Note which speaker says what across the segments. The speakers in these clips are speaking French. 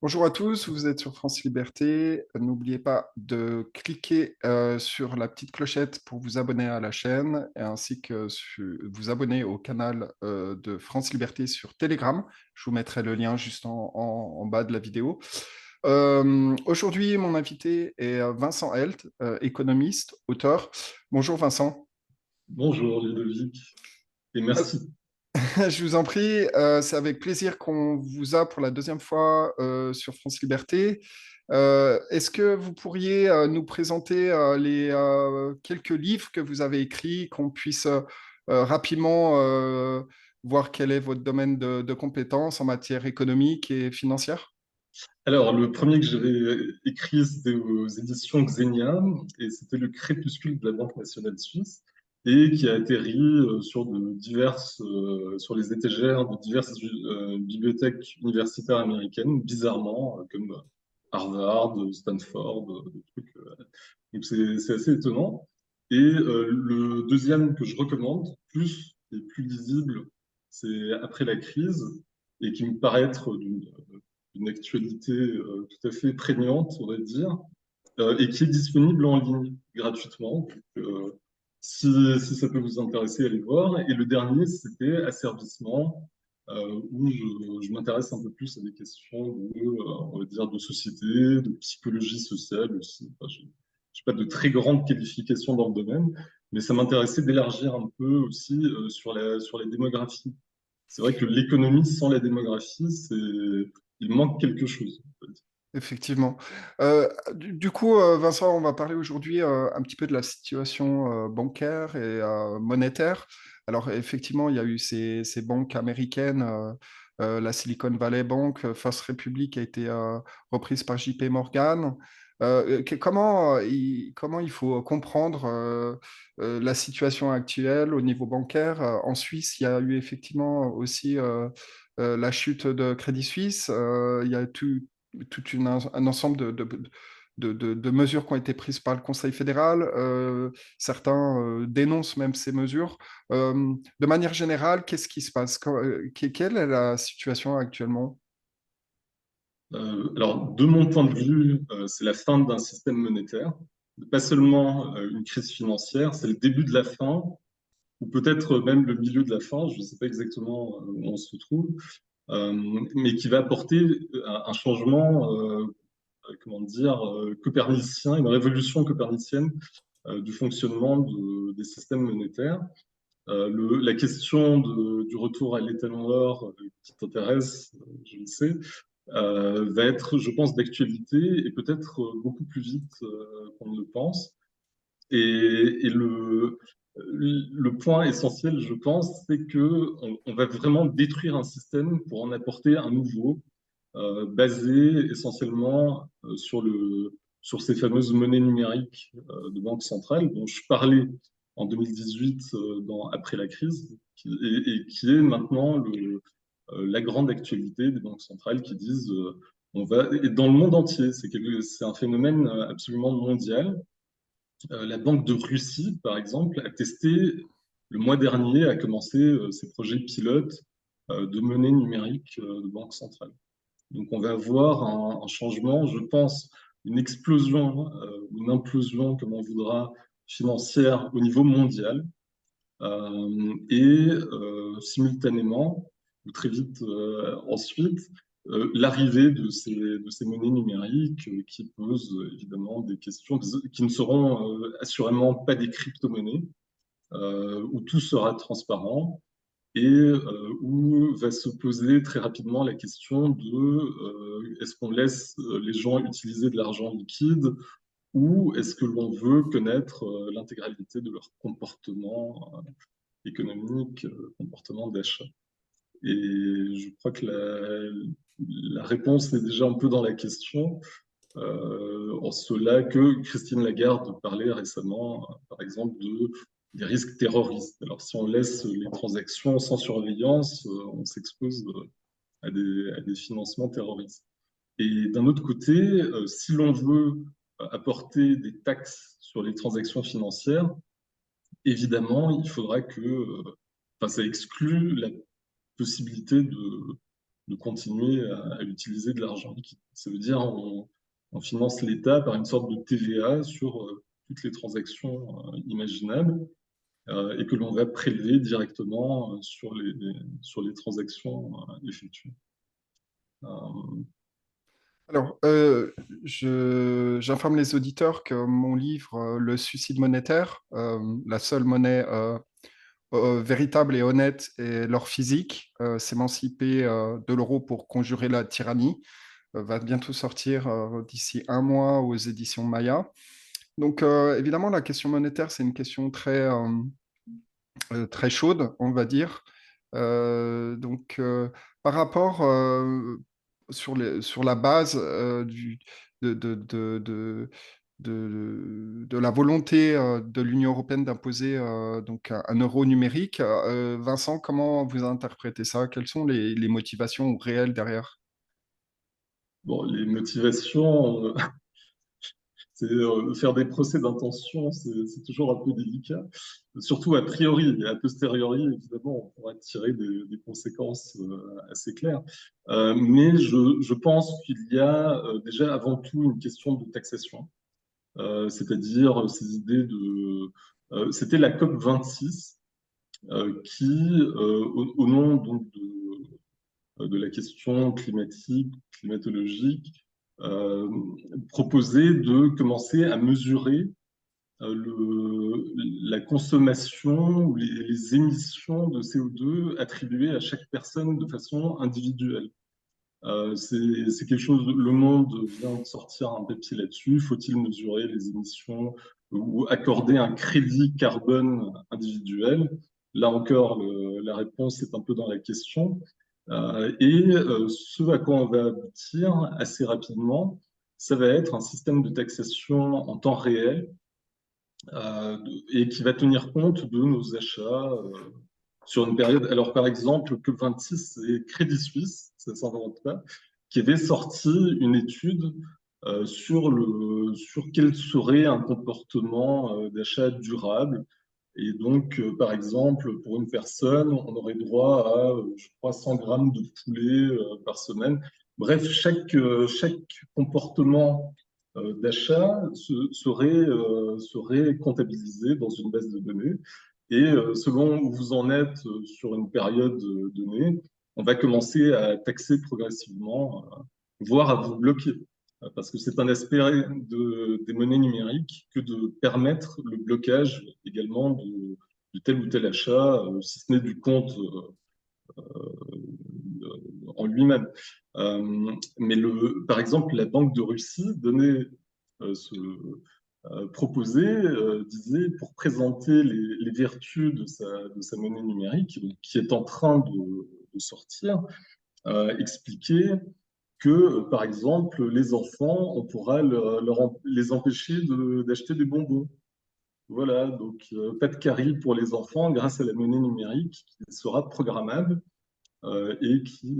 Speaker 1: Bonjour à tous, vous êtes sur France Liberté. N'oubliez pas de cliquer sur la petite clochette pour vous abonner à la chaîne et ainsi que vous abonner au canal de France Liberté sur Telegram. Je vous mettrai le lien juste en bas de la vidéo. Aujourd'hui, mon invité est Vincent Helt, économiste, auteur. Bonjour Vincent.
Speaker 2: Bonjour Ludovic et merci.
Speaker 1: Je vous en prie, c'est avec plaisir qu'on vous a pour la deuxième fois sur France Liberté. Est-ce que vous pourriez nous présenter les quelques livres que vous avez écrits, qu'on puisse rapidement voir quel est votre domaine de compétences en matière économique et financière?
Speaker 2: Alors, le premier que j'avais écrit, c'était aux éditions Xenia, et c'était Le crépuscule de la Banque nationale suisse, et qui a atterri sur les étagères de diverses bibliothèques universitaires américaines, bizarrement, comme Harvard, Stanford, des trucs. Donc, c'est assez étonnant. Et le deuxième que je recommande, plus et plus lisible, c'est Après la crise, et qui me paraît être d'une actualité tout à fait prégnante, on va dire, et qui est disponible en ligne gratuitement. Donc, si ça peut vous intéresser, allez voir. Et le dernier, c'était Asservissement, où je m'intéresse un peu plus à des questions on va dire, de société, de psychologie sociale aussi. Enfin, je n'ai pas de très grandes qualifications dans le domaine, mais ça m'intéressait d'élargir un peu aussi sur la démographie. C'est vrai que l'économie sans la démographie, il manque quelque chose.
Speaker 1: Effectivement. Du coup, Vincent, on va parler aujourd'hui un petit peu de la situation bancaire et monétaire. Alors, effectivement, il y a eu ces banques américaines, la Silicon Valley Bank, First Republic a été reprise par JP Morgan. Comment il faut comprendre la situation actuelle au niveau bancaire? En Suisse, il y a eu effectivement aussi la chute de Crédit Suisse. Il y a un ensemble de mesures qui ont été prises par le Conseil fédéral. Certains dénoncent même ces mesures. De manière générale, qu'est-ce qui se passe? Quelle est la situation actuellement?
Speaker 2: Alors, de mon point de vue, c'est la fin d'un système monétaire, pas seulement une crise financière, c'est le début de la fin, ou peut-être même le milieu de la fin, je ne sais pas exactement où on se trouve, euh, mais qui va apporter un changement, comment dire, copernicien, une révolution copernicienne du fonctionnement des systèmes monétaires. La question du retour à l'étalon or qui t'intéresse, je le sais, va être, je pense, d'actualité et peut-être beaucoup plus vite qu'on ne le pense. Et le point essentiel, je pense, c'est que on va vraiment détruire un système pour en apporter un nouveau, basé essentiellement sur ces fameuses monnaies numériques de banque centrale dont je parlais en 2018 après la crise, et qui est maintenant la grande actualité des banques centrales qui disent et dans le monde entier, c'est un phénomène absolument mondial. La Banque de Russie, par exemple, a testé le mois dernier, a commencé ses projets pilotes de monnaie numérique de banque centrale. Donc on va avoir un changement, je pense, une explosion, une implosion, comme on voudra, financière au niveau mondial. Simultanément, ou très vite ensuite, l'arrivée de ces monnaies numériques qui posent évidemment des questions qui ne seront assurément pas des crypto-monnaies, où tout sera transparent et où va se poser très rapidement la question de est-ce qu'on laisse les gens utiliser de l'argent liquide ou est-ce que l'on veut connaître l'intégralité de leur comportement économique, comportement d'achat. Et je crois que la réponse est déjà un peu dans la question, en cela que Christine Lagarde parlait récemment, par exemple, des risques terroristes. Alors, si on laisse les transactions sans surveillance, on s'expose à des financements terroristes. Et d'un autre côté, si l'on veut apporter des taxes sur les transactions financières, évidemment, il faudra que, enfin, ça exclut la possibilité de continuer à utiliser de l'argent liquide. Ça veut dire on finance l'État par une sorte de TVA sur toutes les transactions imaginables et que l'on va prélever directement sur les transactions effectuées.
Speaker 1: Alors, j'informe les auditeurs que mon livre, Le suicide monétaire, la seule monnaie véritable et honnête est l'or physique, s'émanciper de l'euro pour conjurer la tyrannie, va bientôt sortir d'ici un mois aux éditions Maya. Donc, évidemment, la question monétaire, c'est une question très chaude, on va dire. Donc, par rapport sur la base de, de, de, de, de la volonté de l'Union européenne d'imposer donc un euro numérique, Vincent, comment vous interprétez ça? Quelles sont les motivations réelles derrière?
Speaker 2: Bon, les motivations, c'est faire des procès d'intention, c'est toujours un peu délicat. Surtout a priori, et a posteriori, évidemment, on pourra tirer des conséquences assez claires. Mais je pense qu'il y a déjà avant tout une question de taxation, c'est-à-dire ces idées de... c'était la COP 26 qui, au nom donc, de la question climatique, climatologique, euh, proposait de commencer à mesurer la consommation ou les émissions de CO2 attribuées à chaque personne de façon individuelle. C'est quelque chose, Le Monde vient de sortir un papier là-dessus. Faut-il mesurer les émissions ou accorder un crédit carbone individuel? Là encore, la réponse est un peu dans la question. Ce à quoi on va aboutir assez rapidement, ça va être un système de taxation en temps réel et qui va tenir compte de nos achats sur une période. Alors, par exemple, COP26, c'est Crédit Suisse, ça ne s'invente pas, qui avait sorti une étude sur quel serait un comportement d'achat durable. Et donc, par exemple, pour une personne, on aurait droit à, je crois, 100 grammes de poulet par semaine. Bref, chaque comportement d'achat serait comptabilisé dans une base de données. Et selon où vous en êtes sur une période donnée, on va commencer à taxer progressivement, voire à vous bloquer. Parce que c'est un aspect des monnaies numériques que de permettre le blocage également de tel ou tel achat, si ce n'est du compte en lui-même. Mais par exemple, la Banque de Russie donnait proposait, disait, pour présenter les vertus de sa monnaie numérique, qui est en train de sortir, expliquait que, par exemple, les enfants, on pourra les empêcher d'acheter des bonbons. Voilà, donc pas de carie pour les enfants grâce à la monnaie numérique qui sera programmable et qui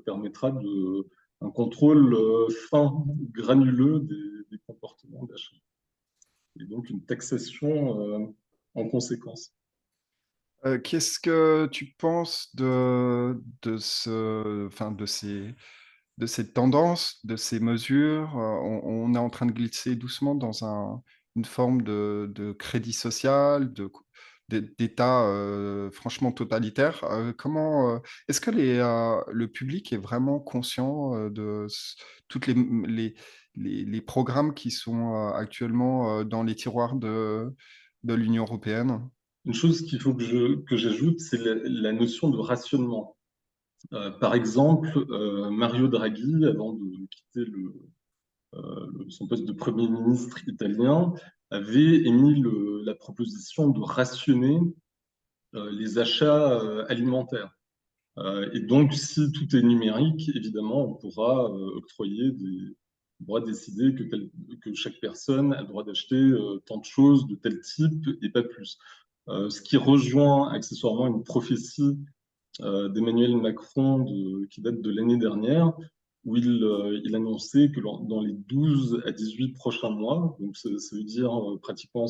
Speaker 2: permettra un contrôle fin, granuleux des comportements d'achat. Et donc une taxation en conséquence.
Speaker 1: Qu'est-ce que tu penses de cette tendance, de ces mesures? On est en train de glisser doucement dans une forme de crédit social, d'État franchement totalitaire. Est-ce que le public est vraiment conscient toutes les programmes qui sont actuellement dans les tiroirs de l'Union européenne?
Speaker 2: Une chose qu'il faut que j'ajoute, c'est la notion de rationnement. Par exemple, Mario Draghi, avant de quitter son poste de Premier ministre italien, avait émis la proposition de rationner les achats alimentaires. Et donc, si tout est numérique, évidemment, on pourra on pourra décider que chaque personne a le droit d'acheter tant de choses de tel type et pas plus. Ce qui rejoint accessoirement une prophétie d'Emmanuel Macron qui date de l'année dernière, où il annonçait que dans les 12 à 18 prochains mois, donc ça veut dire pratiquement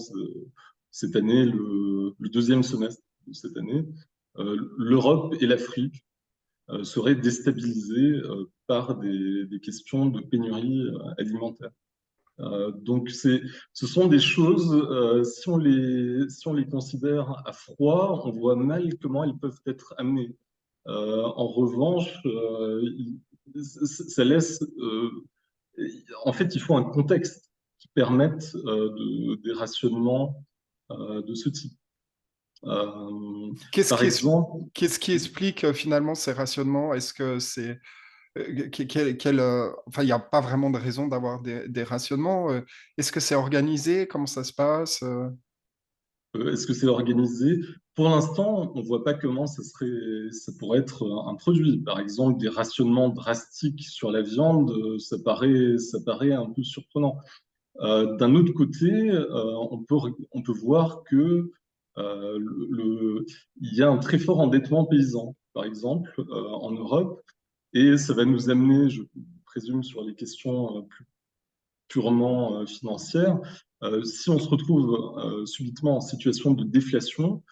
Speaker 2: cette année, le deuxième semestre de cette année, l'Europe et l'Afrique seraient déstabilisés par des questions de pénurie alimentaire. Donc, ce sont des choses, si on les considère à froid, on voit mal comment elles peuvent être amenées. En revanche, ça laisse. En fait, il faut un contexte qui permette des rationnements de ce type.
Speaker 1: Qu'est-ce
Speaker 2: Par
Speaker 1: qui,
Speaker 2: exemple,
Speaker 1: qu'est-ce qui explique finalement ces rationnements? Est-ce que c'est enfin, il n'y a pas vraiment de raison d'avoir des rationnements. Est-ce que c'est organisé? Comment ça se passe?
Speaker 2: est-ce que c'est organisé? Pour l'instant, on ne voit pas comment ça pourrait être un produit. Par exemple, des rationnements drastiques sur la viande, ça paraît un peu surprenant. D'un autre côté, on peut voir que il y a un très fort endettement paysan, par exemple, en Europe, et ça va nous amener, je présume, sur les questions plus purement financières. Si on se retrouve subitement en situation de déflation,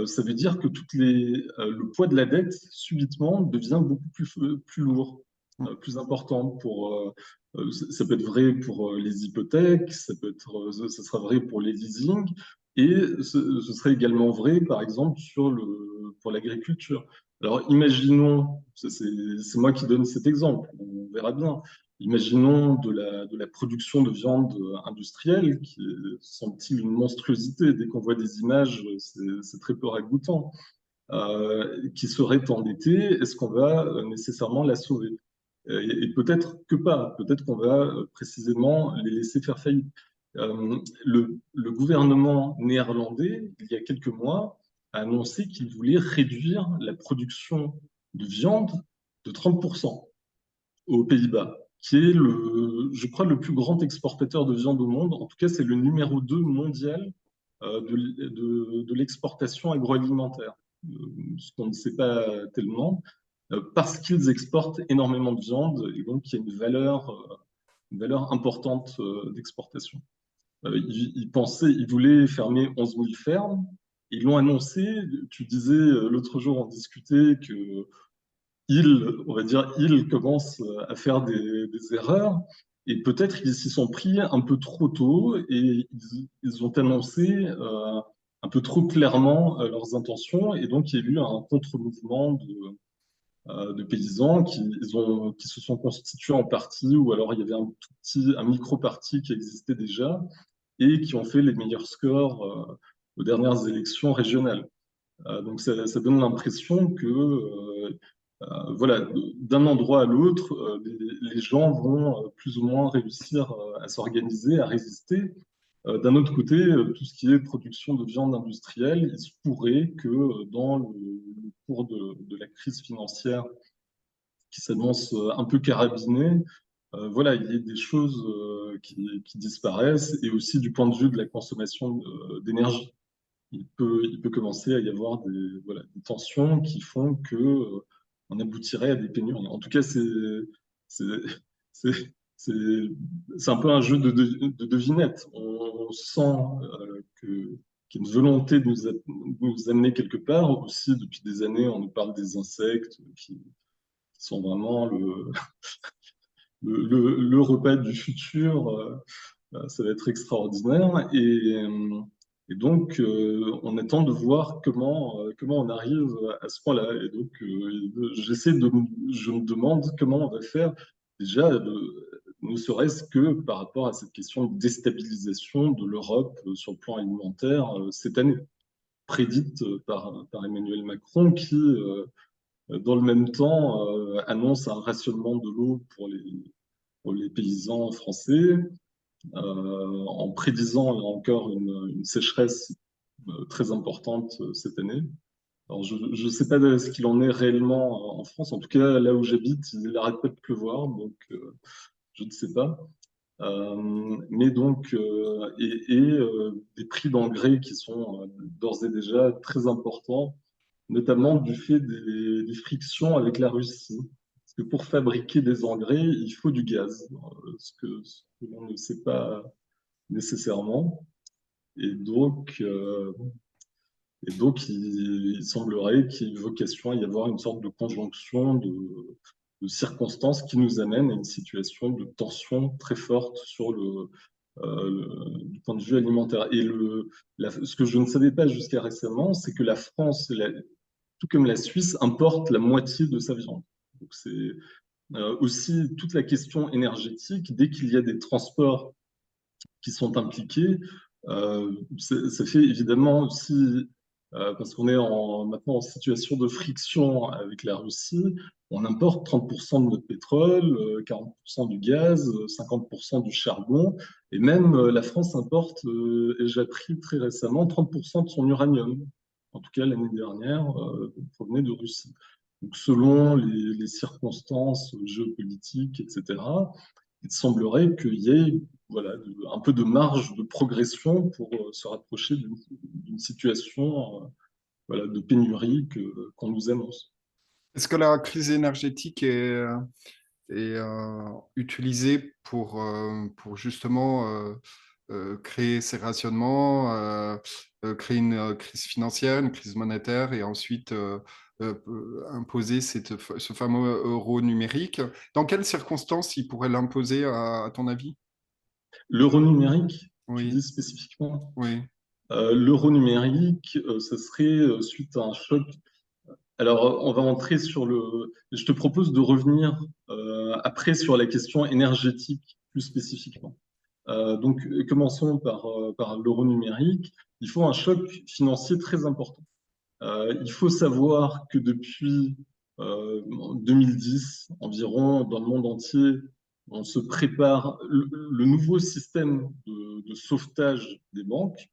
Speaker 2: ça veut dire que le poids de la dette subitement devient beaucoup plus lourd, plus important ça peut être vrai pour les hypothèques, ça sera vrai pour les leasings, et ce serait également vrai, par exemple, pour l'agriculture. Alors, imaginons, c'est moi qui donne cet exemple, on verra bien. Imaginons de la production de viande industrielle, qui semble-t-il une monstruosité. Dès qu'on voit des images, c'est très peu ragoûtant. Qui serait endettée, est-ce qu'on va nécessairement la sauver? Et peut-être que pas. Peut-être qu'on va précisément les laisser faire faillite. Le gouvernement néerlandais, il y a quelques mois, a annoncé qu'il voulait réduire la production de viande de 30% aux Pays-Bas, qui est, je crois, le plus grand exportateur de viande au monde. En tout cas, c'est le numéro 2 mondial de l'exportation agroalimentaire, ce qu'on ne sait pas tellement, parce qu'ils exportent énormément de viande et donc il y a une valeur importante d'exportation. Ils voulaient fermer 11 000 fermes. Ils l'ont annoncé. Tu disais l'autre jour, on discutait que on va dire, ils commencent à faire des erreurs et peut-être qu'ils s'y sont pris un peu trop tôt et ils ont annoncé un peu trop clairement leurs intentions et donc il y a eu un contre-mouvement de paysans qui se sont constitués en parti ou alors il y avait un micro-parti qui existait déjà et qui ont fait les meilleurs scores aux dernières élections régionales. Donc ça donne l'impression que voilà, d'un endroit à l'autre, les gens vont plus ou moins réussir à s'organiser, à résister. D'un autre côté, tout ce qui est production de viande industrielle, il se pourrait que dans le cours de la crise financière qui s'annonce un peu carabinée, voilà, il y ait des choses qui disparaissent et aussi du point de vue de la consommation d'énergie. Il peut commencer à y avoir voilà, des tensions qui font que on aboutirait à des pénuries. En tout cas, c'est, c'est, c'est, c'est un peu un jeu de devinette. On sent qu'il y a une volonté de nous amener quelque part. Aussi, depuis des années, on nous parle des insectes qui sont vraiment le repas du futur. Ça va être extraordinaire. Et donc, on attend de voir comment on arrive à ce point-là. Et donc, je me demande comment on va faire déjà, ne serait-ce que par rapport à cette question de déstabilisation de l'Europe sur le plan alimentaire cette année, prédite par Emmanuel Macron, qui, dans le même temps, annonce un rationnement de l'eau pour les paysans français en prédisant là encore une sécheresse très importante cette année. Alors, je ne sais pas de ce qu'il en est réellement en France. En tout cas, là où j'habite, il n'arrête pas de pleuvoir, donc je ne sais pas. Mais donc, des prix d'engrais qui sont d'ores et déjà très importants, notamment du fait des frictions avec la Russie. Parce que pour fabriquer des engrais, il faut du gaz, ce que l'on ne sait pas nécessairement. Et donc, Et donc, il semblerait qu'il y ait vocation à y avoir une sorte de conjonction de circonstances qui nous amènent à une situation de tension très forte sur du point de vue alimentaire. Et ce que je ne savais pas jusqu'à récemment, c'est que la France, tout comme la Suisse, importe la moitié de sa viande. Donc, c'est aussi toute la question énergétique. Dès qu'il y a des transports qui sont impliqués, ça fait évidemment aussi, parce qu'on est maintenant en situation de friction avec la Russie, on importe 30% de notre pétrole, 40% du gaz, 50% du charbon, et même la France importe, et j'ai appris très récemment, 30% de son uranium. En tout cas, l'année dernière, provenait de Russie. Donc, selon les circonstances géopolitiques, etc., il semblerait qu'il y ait voilà, un peu de marge de progression pour se rapprocher d'une situation voilà, de pénurie qu'on nous annonce.
Speaker 1: Est-ce que la crise énergétique est utilisée pour justement créer ces rationnements, créer une crise financière, une crise monétaire et ensuite imposer ce fameux euro numérique? Dans quelles circonstances il pourrait l'imposer à ton avis?
Speaker 2: L'euro numérique, tu
Speaker 1: Oui,
Speaker 2: dis spécifiquement,
Speaker 1: oui.
Speaker 2: l'euro numérique, ce serait suite à un choc. Alors, on va entrer sur le. Je te propose de revenir après sur la question énergétique plus spécifiquement. Donc, commençons par l'euro numérique. Il faut un choc financier très important. Il faut savoir que depuis 2010 environ, dans le monde entier, on se prépare le nouveau système de sauvetage des banques,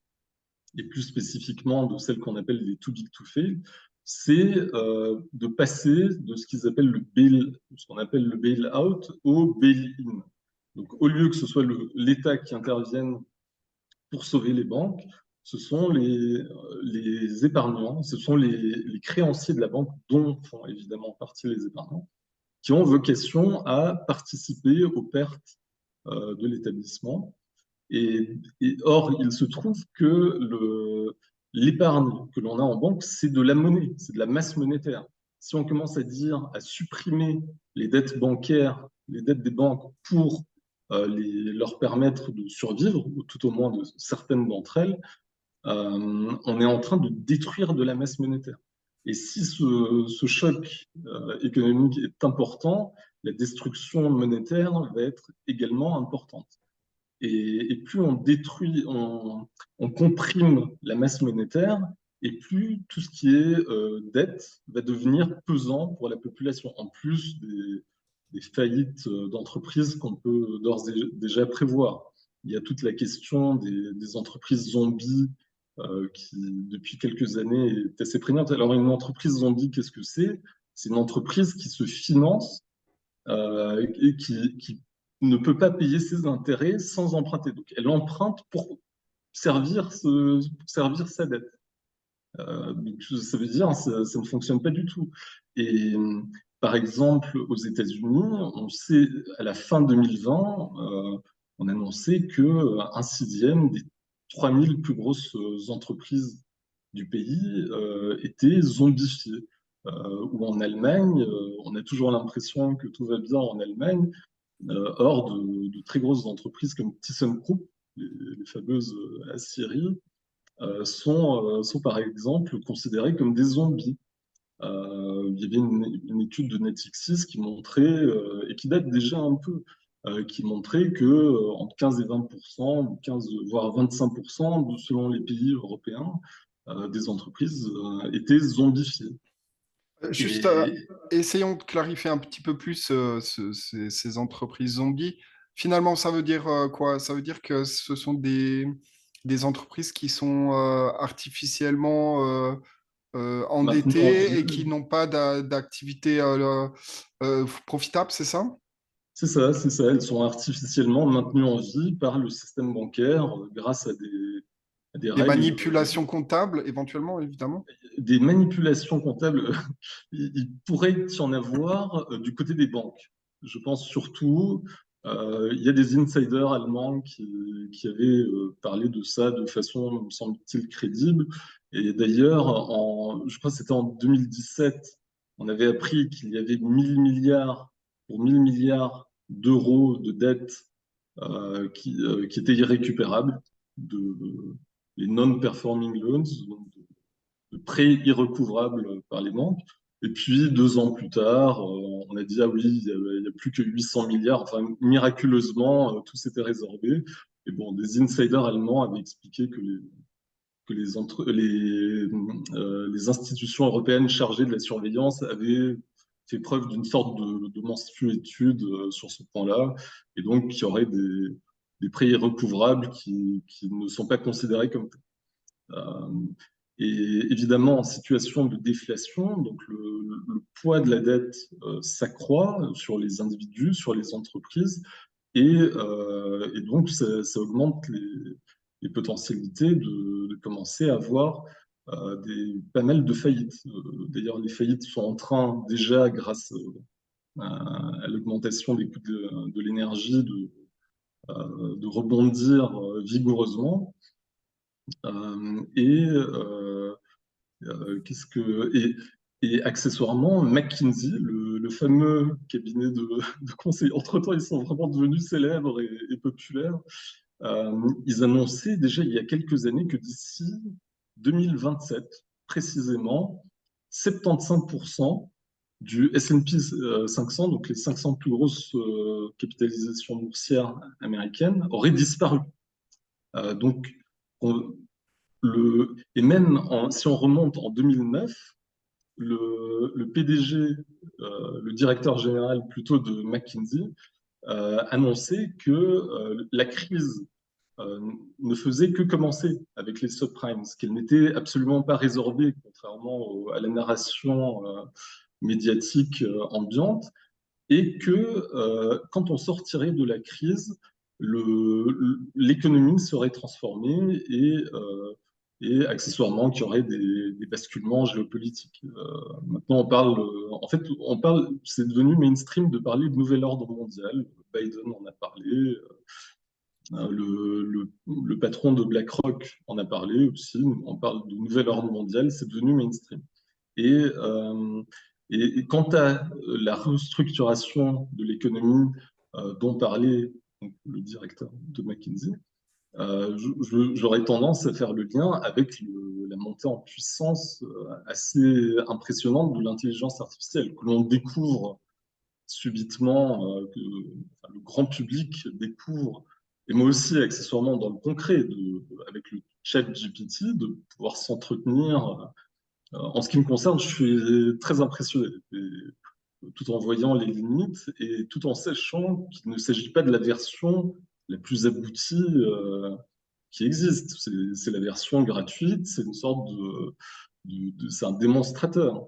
Speaker 2: et plus spécifiquement de celles qu'on appelle les too big to fail, c'est de passer de ce qu'ils appellent ce qu'on appelle le bail-out au bail-in. Donc, au lieu que ce soit l'État qui intervienne pour sauver les banques, ce sont les épargnants, ce sont les créanciers de la banque, dont font évidemment partie les épargnants, qui ont vocation à participer aux pertes de l'établissement. Or, il se trouve que l'épargne que l'on a en banque, c'est de la monnaie, c'est de la masse monétaire. Si on commence à supprimer les dettes bancaires, les dettes des banques pour leur permettre de survivre, ou tout au moins de certaines d'entre elles, on est en train de détruire de la masse monétaire. Et si ce choc économique est important, la destruction monétaire va être également importante. Et plus on détruit, on comprime la masse monétaire, et plus tout ce qui est dette va devenir pesant pour la population, en plus des faillites d'entreprises qu'on peut d'ores et déjà prévoir. Il y a toute la question des entreprises zombies qui, depuis quelques années, est assez prégnante. Alors, une entreprise zombie, qu'est-ce que c'est? C'est une entreprise qui se finance et qui ne peut pas payer ses intérêts sans emprunter. Donc, elle emprunte pour servir sa dette. Donc, ça veut dire que ça ne fonctionne pas du tout. Et par exemple, aux États-Unis, on sait, à la fin 2020, on annonçait qu'un sixième des 3000 plus grosses entreprises du pays étaient zombifiées. Ou en Allemagne, on a toujours l'impression que tout va bien en Allemagne, or de très grosses entreprises comme ThyssenKrupp, les fameuses aciéries, sont par exemple considérées comme des zombies. Il y avait une étude de Natixis qui montrait, et qui date déjà un peu, qui montrait que entre 15 et 20%, 15, voire 25%, selon les pays européens, des entreprises étaient zombifiées.
Speaker 1: Juste,
Speaker 2: Et
Speaker 1: essayons de clarifier un petit peu plus ces entreprises zombies. Finalement, ça veut dire quoi? Ça veut dire que ce sont des entreprises qui sont artificiellement
Speaker 2: maintenant, en
Speaker 1: endettées
Speaker 2: vie,
Speaker 1: et qui n'ont pas d'activité profitable, c'est ça?
Speaker 2: c'est ça, c'est ça. Elles sont artificiellement maintenues en vie par le système bancaire grâce à des
Speaker 1: Des
Speaker 2: règles,
Speaker 1: manipulations comptables, éventuellement, évidemment.
Speaker 2: des manipulations comptables. Il pourrait y en avoir du côté des banques. Je pense surtout, il y a des insiders allemands qui avaient parlé de ça de façon, me semble-t-il, crédible. Et d'ailleurs, je crois que c'était en 2017, on avait appris qu'il y avait 1000 milliards, pour 1000 milliards d'euros de dettes qui étaient irrécupérables, de, les non-performing loans, donc de prêts irrecouvrables par les banques. Et puis, 2 ans plus tard, on a dit, ah oui, il y a plus que 800 milliards. Enfin, miraculeusement, tout s'était résorbé. Et bon, des insiders allemands avaient expliqué que les institutions européennes chargées de la surveillance avaient fait preuve d'une sorte de mansuétude sur ce point-là, et donc qu'il y aurait des prêts irrecouvrables qui ne sont pas considérés comme tels. Euh, et évidemment, en situation de déflation, donc le poids de la dette s'accroît sur les individus, sur les entreprises, et donc ça augmente les potentialités de commencer à avoir pas mal de faillites. D'ailleurs, les faillites sont en train, déjà grâce à l'augmentation des coûts de l'énergie, de rebondir vigoureusement. Et qu'est-ce que et accessoirement, McKinsey, le fameux cabinet de conseil, entre-temps, ils sont vraiment devenus célèbres et populaires. Ils annonçaient déjà il y a quelques années que d'ici 2027, précisément, 75% du S&P 500, donc les 500 plus grosses capitalisations boursières américaines, auraient disparu. Donc, on- et même si on remonte en 2009, le PDG, le directeur général plutôt de McKinsey, annonçait que la crise euh, ne faisait que commencer avec les subprimes, qu'elle n'était absolument pas résorbée, contrairement à la narration médiatique ambiante, et que quand on sortirait de la crise, l'économie serait transformée et accessoirement qu'il y aurait des basculements géopolitiques. Maintenant, en fait, c'est devenu mainstream de parler de nouvel ordre mondial. Biden en a parlé, le patron de BlackRock en a parlé aussi. On parle de nouvel ordre mondial, c'est devenu mainstream. Et, euh, et quant à la restructuration de l'économie dont parlait donc, le directeur de McKinsey, j'aurais tendance à faire le lien avec la montée en puissance assez impressionnante de l'intelligence artificielle, que l'on découvre subitement, enfin, le grand public découvre, et moi aussi accessoirement dans le concret, avec le chat GPT, de pouvoir s'entretenir. En ce qui me concerne, je suis très impressionné, tout en voyant les limites et tout en sachant qu'il ne s'agit pas de la version la plus aboutie qui existe. C'est la version gratuite, c'est une sorte c'est un démonstrateur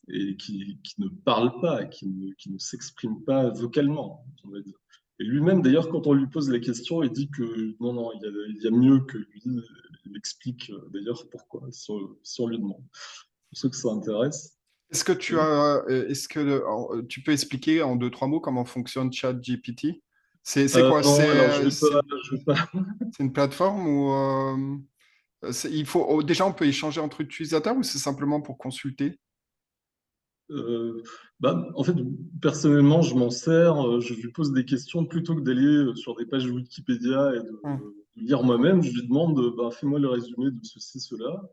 Speaker 2: et qui ne parle pas, qui ne s'exprime pas vocalement, on va dire. Et lui-même, d'ailleurs, quand on lui pose la question, il dit que non, non, il y a mieux que lui. Il explique d'ailleurs pourquoi, si on lui demande. Pour ceux que ça intéresse.
Speaker 1: Est-ce que tu peux expliquer en deux, trois mots comment fonctionne ChatGPT? C'est quoi?
Speaker 2: Non, alors je vais pas.
Speaker 1: C'est une plateforme où déjà on peut échanger entre utilisateurs ou c'est simplement pour consulter?
Speaker 2: En fait, personnellement, je m'en sers, je lui pose des questions plutôt que d'aller sur des pages Wikipédia et de lire
Speaker 1: D'accord.
Speaker 2: moi-même. Je lui demande, fais-moi le résumé de ceci, cela.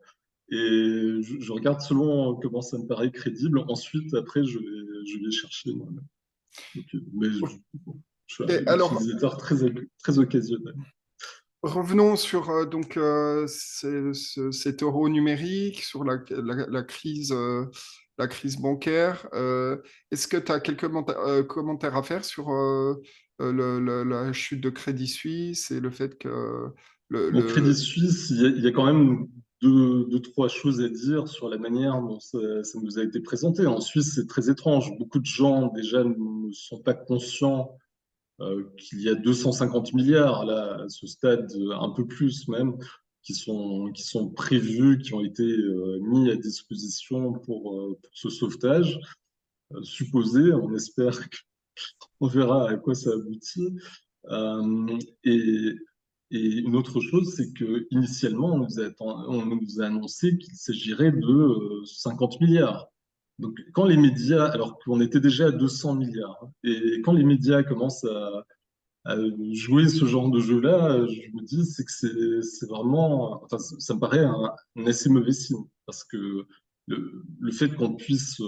Speaker 2: Et je regarde selon comment ça me paraît crédible. Ensuite, après, je vais chercher moi-même. Mais je suis
Speaker 1: Et
Speaker 2: un
Speaker 1: alors,
Speaker 2: utilisateur très occasionnel.
Speaker 1: revenons sur cet euro numérique, sur la crise bancaire. Est-ce que tu as quelques commentaires à faire sur la chute de Crédit Suisse et le fait que
Speaker 2: Mon Crédit
Speaker 1: le...
Speaker 2: Suisse, il y a quand même trois choses à dire sur la manière dont ça nous a été présenté. En Suisse, c'est très étrange. Beaucoup de gens déjà ne sont pas conscients qu'il y a 250 milliards là, à ce stade, un peu plus même, qui sont prévus, qui ont été mis à disposition pour ce sauvetage supposé. On espère qu'on verra à quoi ça aboutit. Euh, et Et une autre chose, c'est que initialement, on nous a annoncé qu'il s'agirait de 50 milliards. Donc, quand les médias, alors qu'on était déjà à 200 milliards, hein, et quand les médias commencent à jouer ce genre de jeu-là, je me dis c'est que c'est vraiment, enfin, ça me paraît un assez mauvais signe, parce que le fait qu'on puisse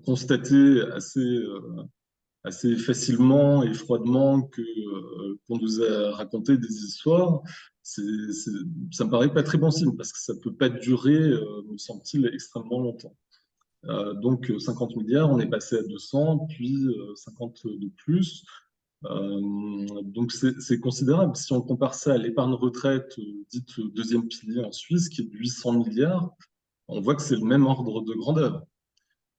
Speaker 2: constater assez facilement et froidement qu'on nous a raconté des histoires, ça me paraît pas très bon signe parce que ça peut pas durer, me semble-t-il, extrêmement longtemps. Donc 50 milliards, on est passé à 200, puis 50 de plus. Donc c'est considérable. Si on compare ça à l'épargne retraite dite deuxième pilier en Suisse, qui est de 800 milliards, on voit que c'est le même ordre de grandeur.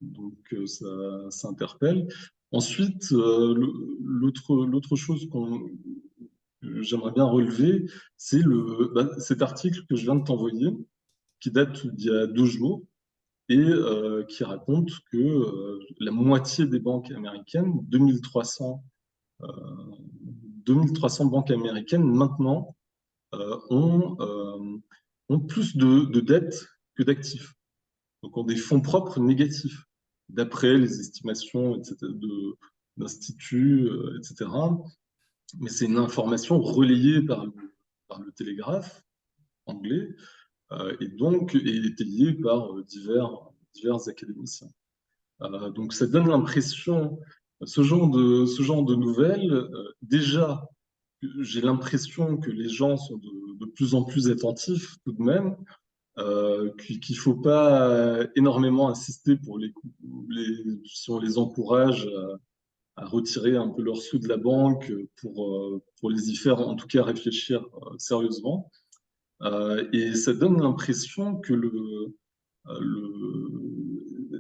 Speaker 2: Donc ça interpelle. Ensuite, l'autre chose que j'aimerais bien relever, c'est cet article que je viens de t'envoyer, qui date d'il y a 2 jours, et qui raconte que la moitié des banques américaines, euh, 2300 banques américaines maintenant, ont plus de dettes que d'actifs. Donc ont des fonds propres négatifs, d'après les estimations etc., d'instituts, etc. Mais c'est une information relayée par le Télégraphe anglais, et donc est étayée par divers académiciens. Donc ça donne l'impression, ce genre de nouvelles, déjà, j'ai l'impression que les gens sont de plus en plus attentifs tout de même, qu'il ne faut pas énormément insister si on les encourage à retirer un peu leurs sous de la banque pour les y faire en tout cas réfléchir sérieusement. Et ça donne l'impression que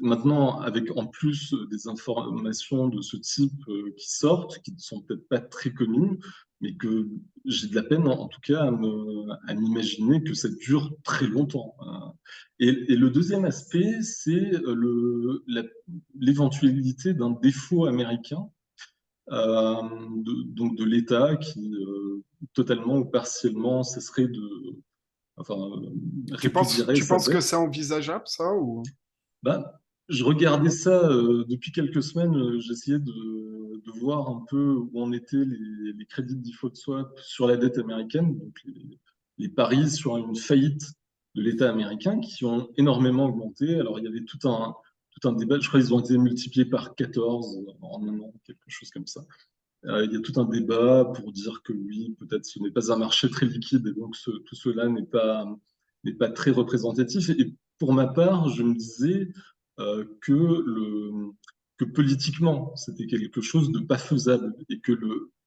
Speaker 2: maintenant, avec en plus des informations de ce type qui sortent, qui ne sont peut-être pas très connues, mais que j'ai de la peine en tout cas à m'imaginer que ça dure très longtemps, hein. Et le deuxième aspect, c'est l'éventualité d'un défaut américain, donc de l'État qui totalement ou partiellement cesserait enfin, répudierait
Speaker 1: Tu
Speaker 2: sa
Speaker 1: penses que
Speaker 2: dette.
Speaker 1: c'est envisageable, ça, ou...
Speaker 2: Bah, je regardais ça depuis quelques semaines. J'essayais de voir un peu où en étaient les crédits de default swap sur la dette américaine, donc les paris sur une faillite de l'État américain qui ont énormément augmenté. Alors, il y avait tout un débat. Je crois qu'ils ont été multipliés par 14 en un an, quelque chose comme ça. Il y a tout un débat pour dire que oui, peut-être ce n'est pas un marché très liquide et donc tout cela n'est pas très représentatif. Et pour ma part, je me disais que politiquement, c'était quelque chose de pas faisable et que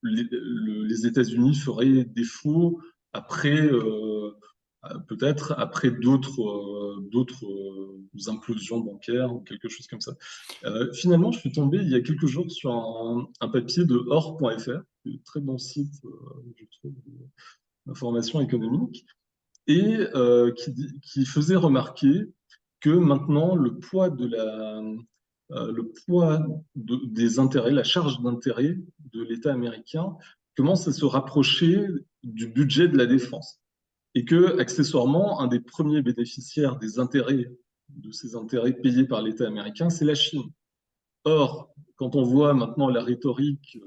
Speaker 2: les États-Unis feraient défaut après, peut-être après d'autres implosions bancaires ou quelque chose comme ça. Finalement, je suis tombé il y a quelques jours sur un papier de or.fr, un très bon site, je trouve, d'information économique, et qui faisait remarquer que maintenant le poids des intérêts, la charge d'intérêt de l'État américain commence à se rapprocher du budget de la défense. Et que, accessoirement, un des premiers bénéficiaires de ces intérêts payés par l'État américain, c'est la Chine. Or, quand on voit maintenant la rhétorique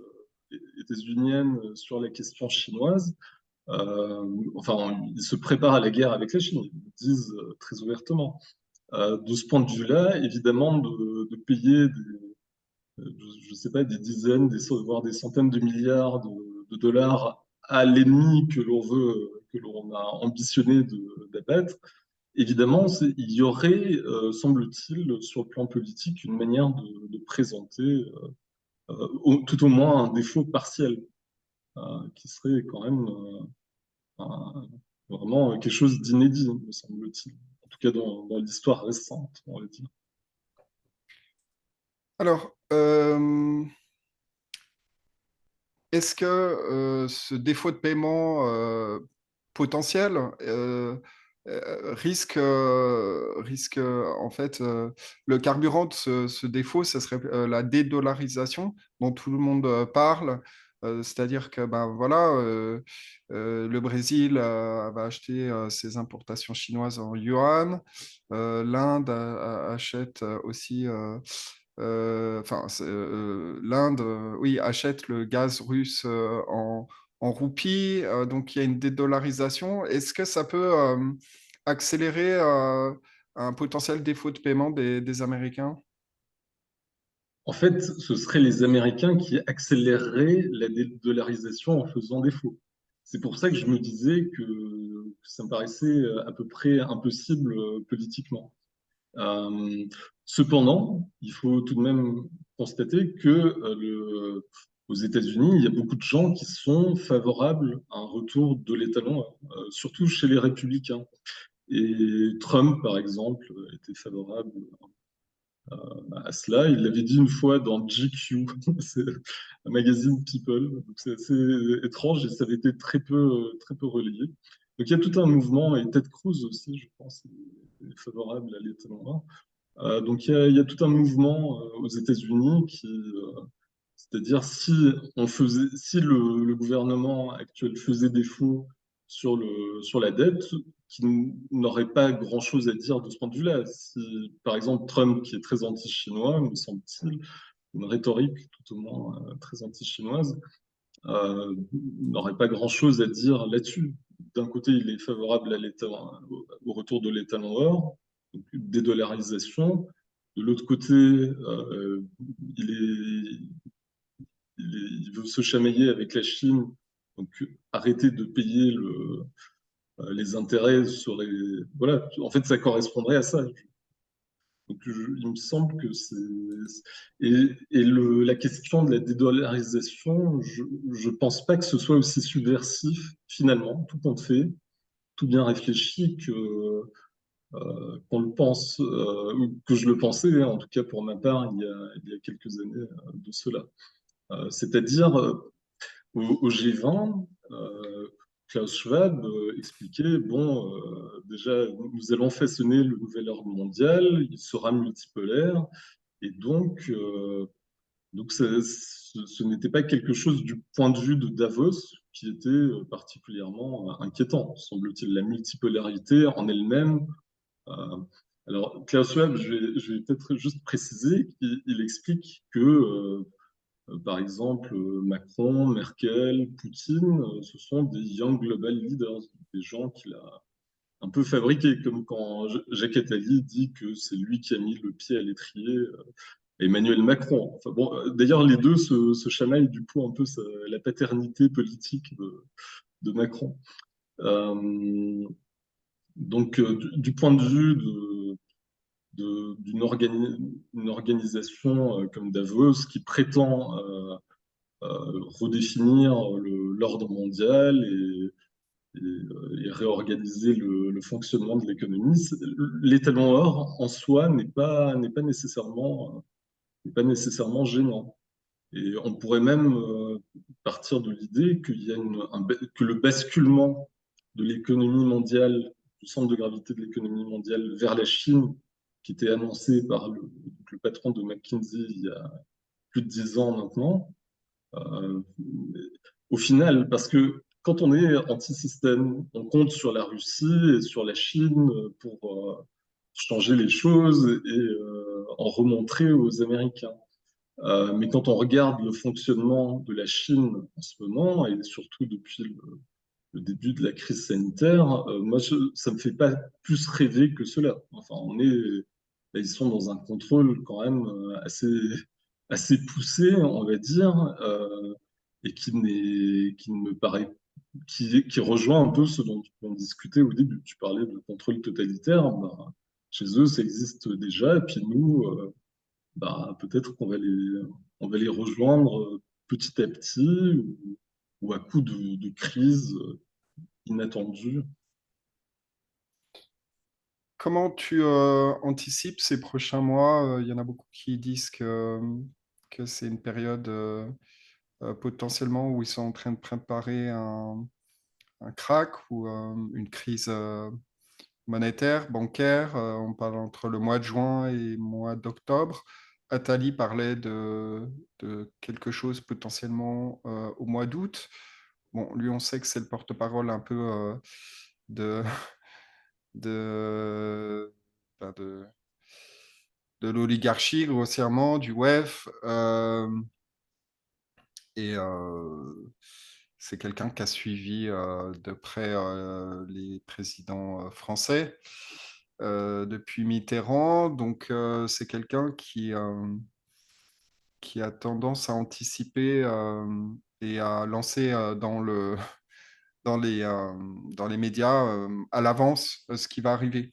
Speaker 2: états-unienne sur la question chinoise, enfin, ils se préparent à la guerre avec la Chine, ils le disent très ouvertement. De ce point de vue-là, évidemment, de payer je ne sais pas, des dizaines, voire des centaines de milliards de dollars à l'ennemi que l'on a ambitionné d'abattre, évidemment, il y aurait, semble-t-il, sur le plan politique, une manière de présenter tout au moins un défaut partiel, qui serait quand même vraiment quelque chose d'inédit, me semble-t-il. En tout cas, dans l'histoire récente, on va dire.
Speaker 1: Alors, est-ce que ce défaut de paiement potentiel risque en fait, le carburant de ce défaut, ce serait la dédollarisation dont tout le monde parle, C'est-à-dire que ben voilà, le Brésil va acheter ses importations chinoises en yuan, l'Inde achète aussi, enfin l'Inde, oui, achète le gaz russe en roupies, donc il y a une dédollarisation. Est-ce que ça peut accélérer un potentiel défaut de paiement des Américains?
Speaker 2: En fait, ce seraient les Américains qui accéléreraient la dédollarisation en faisant défaut. C'est pour ça que je me disais que ça me paraissait à peu près impossible politiquement. Euh, Cependant, il faut tout de même constater que aux États-Unis, il y a beaucoup de gens qui sont favorables à un retour de l'étalon, surtout chez les républicains. Et Trump, par exemple, était favorable à cela. Il l'avait dit une fois dans GQ, c'est un magazine People. Donc c'est assez étrange et ça avait été très peu relayé. Donc il y a tout un mouvement, et Ted Cruz aussi, je pense, est favorable à l'étalon noir. Donc il y a tout un mouvement aux États-Unis qui, c'est-à-dire si le gouvernement actuel faisait défaut sur la dette, qui n'aurait pas grand-chose à dire de ce point de vue-là. Si, par exemple, Trump, qui est très anti-chinois, me semble-t-il, une rhétorique tout au moins très anti-chinoise, n'aurait pas grand-chose à dire là-dessus. D'un côté, il est favorable à au retour de l'État or, donc dédollarisation. De l'autre côté, il est, il veut se chamailler avec la Chine, donc arrêter de payer les intérêts serait, voilà, en fait, ça correspondrait à ça. Donc, il me semble que c'est la question de la dédollarisation, je pense pas que ce soit aussi subversif finalement, tout compte fait, tout bien réfléchi qu'on le pense, ou que je le pensais, hein, en tout cas pour ma part, il y a quelques années de cela. C'est-à-dire au G20, Klaus Schwab expliquait, bon, déjà, nous allons façonner le nouvel ordre mondial, il sera multipolaire, et donc ce n'était pas quelque chose du point de vue de Davos qui était particulièrement inquiétant, semble-t-il. La multipolarité en elle-même. euh, alors, Klaus Schwab, je vais peut-être juste préciser, il explique que par exemple, Macron, Merkel, Poutine, ce sont des young global leaders, des gens qu'il a un peu fabriqués, comme quand Jacques Attali dit que c'est lui qui a mis le pied à l'étrier Emmanuel Macron. Enfin bon, d'ailleurs, les deux se chamaillent du coup un peu la paternité politique de Macron. Euh, donc, du point de vue d'une organisation comme Davos qui prétend redéfinir l'ordre mondial et réorganiser le fonctionnement de l'économie. L'étalon or, en soi, n'est pas nécessairement gênant. Et on pourrait même partir de l'idée que le basculement de l'économie mondiale, du centre de gravité de l'économie mondiale vers la Chine, qui était annoncé par le patron de McKinsey il y a plus de 10 ans maintenant, euh, au final, parce que quand on est anti-système, on compte sur la Russie et sur la Chine pour changer les choses et en remontrer aux Américains. Mais quand on regarde le fonctionnement de la Chine en ce moment, et surtout depuis le début de la crise sanitaire, moi, ça me fait pas plus rêver que cela. Enfin, ils sont dans un contrôle quand même assez poussé, on va dire, et qui ne me paraît, qui rejoint un peu ce dont on discutait au début. Tu parlais de contrôle totalitaire, ben, chez eux, ça existe déjà, et puis nous, bah, peut-être on va les rejoindre petit à petit ou à coup de crise inattendue.
Speaker 1: Comment tu anticipes ces prochains mois? Il y en a beaucoup qui disent que c'est une période potentiellement où ils sont en train de préparer un crack ou une crise monétaire, bancaire. On parle entre le mois de juin et le mois d'octobre. Attali parlait de quelque chose potentiellement au mois d'août. Bon, lui, on sait que c'est le porte-parole un peu de, de, ben, de l'oligarchie, grossièrement, du WEF. Et c'est quelqu'un qui a suivi de près les présidents français depuis Mitterrand. Donc, c'est quelqu'un qui a tendance à anticiper et à lancer dans les médias à l'avance ce qui va arriver.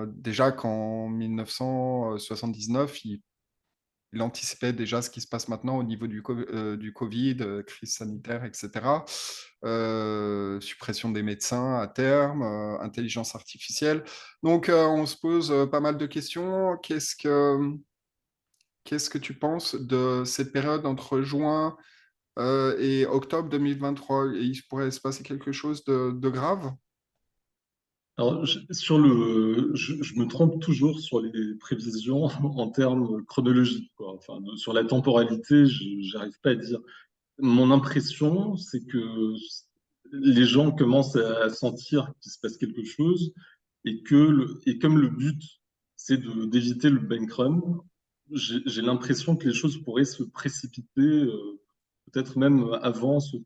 Speaker 1: Déjà qu'en 1979, il anticipait déjà ce qui se passe maintenant au niveau du Covid, crise sanitaire, etc. Suppression des médecins à terme, intelligence artificielle. Donc, on se pose pas mal de questions. Qu'est-ce que tu penses de cette période entre juin et octobre 2023? Et il pourrait se passer quelque chose de grave?
Speaker 2: Alors, je me trompe toujours sur les prévisions en termes chronologiques, quoi. Enfin, sur la temporalité, je n'arrive pas à dire. Mon impression, c'est que les gens commencent à sentir qu'il se passe quelque chose et comme le but, c'est d'éviter le bank run, j'ai l'impression que les choses pourraient se précipiter, peut-être même avant ce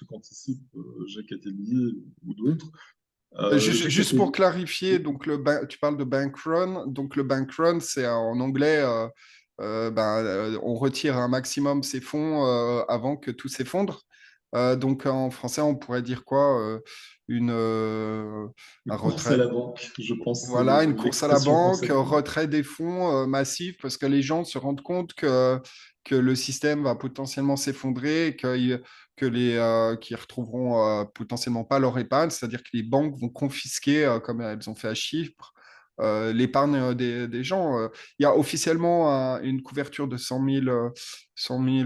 Speaker 2: qu'anticipe Jacques Attali ou d'autres. Jacques
Speaker 1: Juste pour
Speaker 2: Attali,
Speaker 1: clarifier, donc tu parles de bank run. Donc le bank run, c'est en anglais, on retire un maximum ses fonds avant que tout s'effondre. Donc en français, on pourrait dire quoi? Une, un
Speaker 2: une course à
Speaker 1: retrait.
Speaker 2: la banque, je pense, c'est
Speaker 1: Voilà, une course à la
Speaker 2: l'expression
Speaker 1: banque,
Speaker 2: consacrée.
Speaker 1: retrait des fonds massif parce que les gens se rendent compte que le système va potentiellement s'effondrer et qu'ils retrouveront potentiellement pas leur épargne, c'est-à-dire que les banques vont confisquer, comme elles ont fait à Chypre, l'épargne des gens. Il y a officiellement une couverture de 100 000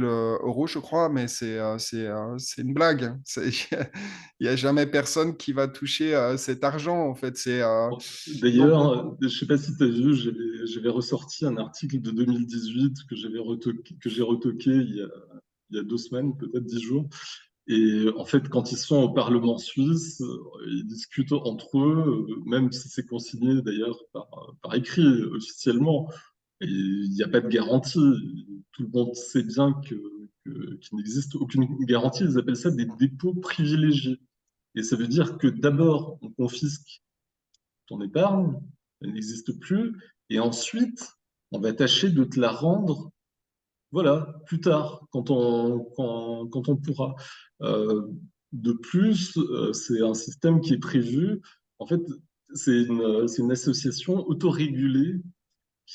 Speaker 1: euros, je crois, mais c'est une blague, hein. Il n'y a jamais personne qui va toucher cet argent, en fait. Donc,
Speaker 2: D'ailleurs, je ne sais pas si tu as vu, j'avais ressorti un article de 2018 que j'ai retoqué il y a 2 semaines, peut-être 10 jours. Et en fait, quand ils sont au Parlement suisse, ils discutent entre eux, même si c'est consigné d'ailleurs par écrit officiellement. Et il n'y a pas de garantie. Tout le monde sait bien qu'il n'existe aucune garantie. Ils appellent ça des dépôts privilégiés. Et ça veut dire que d'abord, on confisque ton épargne, elle n'existe plus, et ensuite, on va tâcher de te la rendre, voilà, plus tard, quand on pourra. Euh, de plus, c'est un système qui est prévu. En fait, c'est une association autorégulée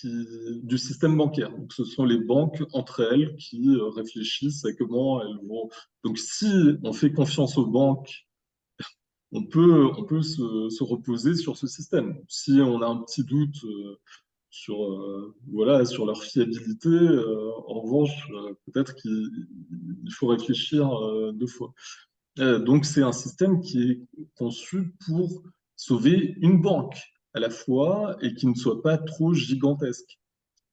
Speaker 2: du système bancaire. Donc, ce sont les banques entre elles qui réfléchissent à comment elles vont. Donc, si on fait confiance aux banques, on peut se reposer sur ce système. Si on a un petit doute voilà, sur leur fiabilité, en revanche, peut-être qu'il faut réfléchir 2 fois. Donc, c'est un système qui est conçu pour sauver une banque à la fois et qui ne soit pas trop gigantesque.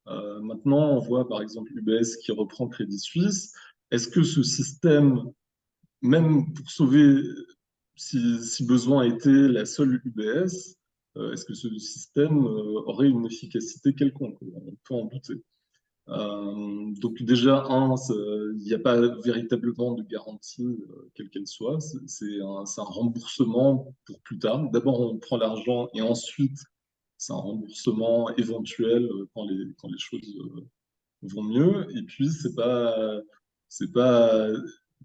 Speaker 2: Maintenant, on voit par exemple UBS qui reprend Crédit Suisse. Est-ce que ce système, même pour sauver, si besoin était, la seule UBS, est-ce que ce système aurait une efficacité quelconque? On peut en douter. Donc déjà, il n'y a pas véritablement de garantie, quelle qu'elle soit. C'est un remboursement pour plus tard. D'abord, on prend l'argent et ensuite, c'est un remboursement éventuel quand les choses vont mieux. Et puis, c'est pas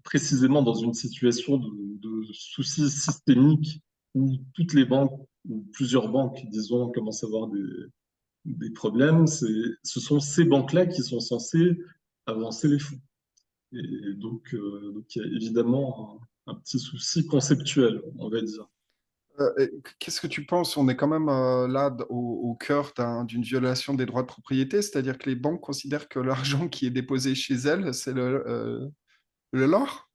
Speaker 2: précisément dans une situation de souci systémique où toutes les banques ou plusieurs banques, disons, commencent à avoir des problèmes. Ce sont ces banques-là qui sont censées avancer les fonds. Et donc il y a évidemment un petit souci conceptuel, on va dire.
Speaker 1: qu'est-ce que tu penses? On est quand même là au cœur d'une violation des droits de propriété, c'est-à-dire que les banques considèrent que l'argent qui est déposé chez elles, c'est le leur?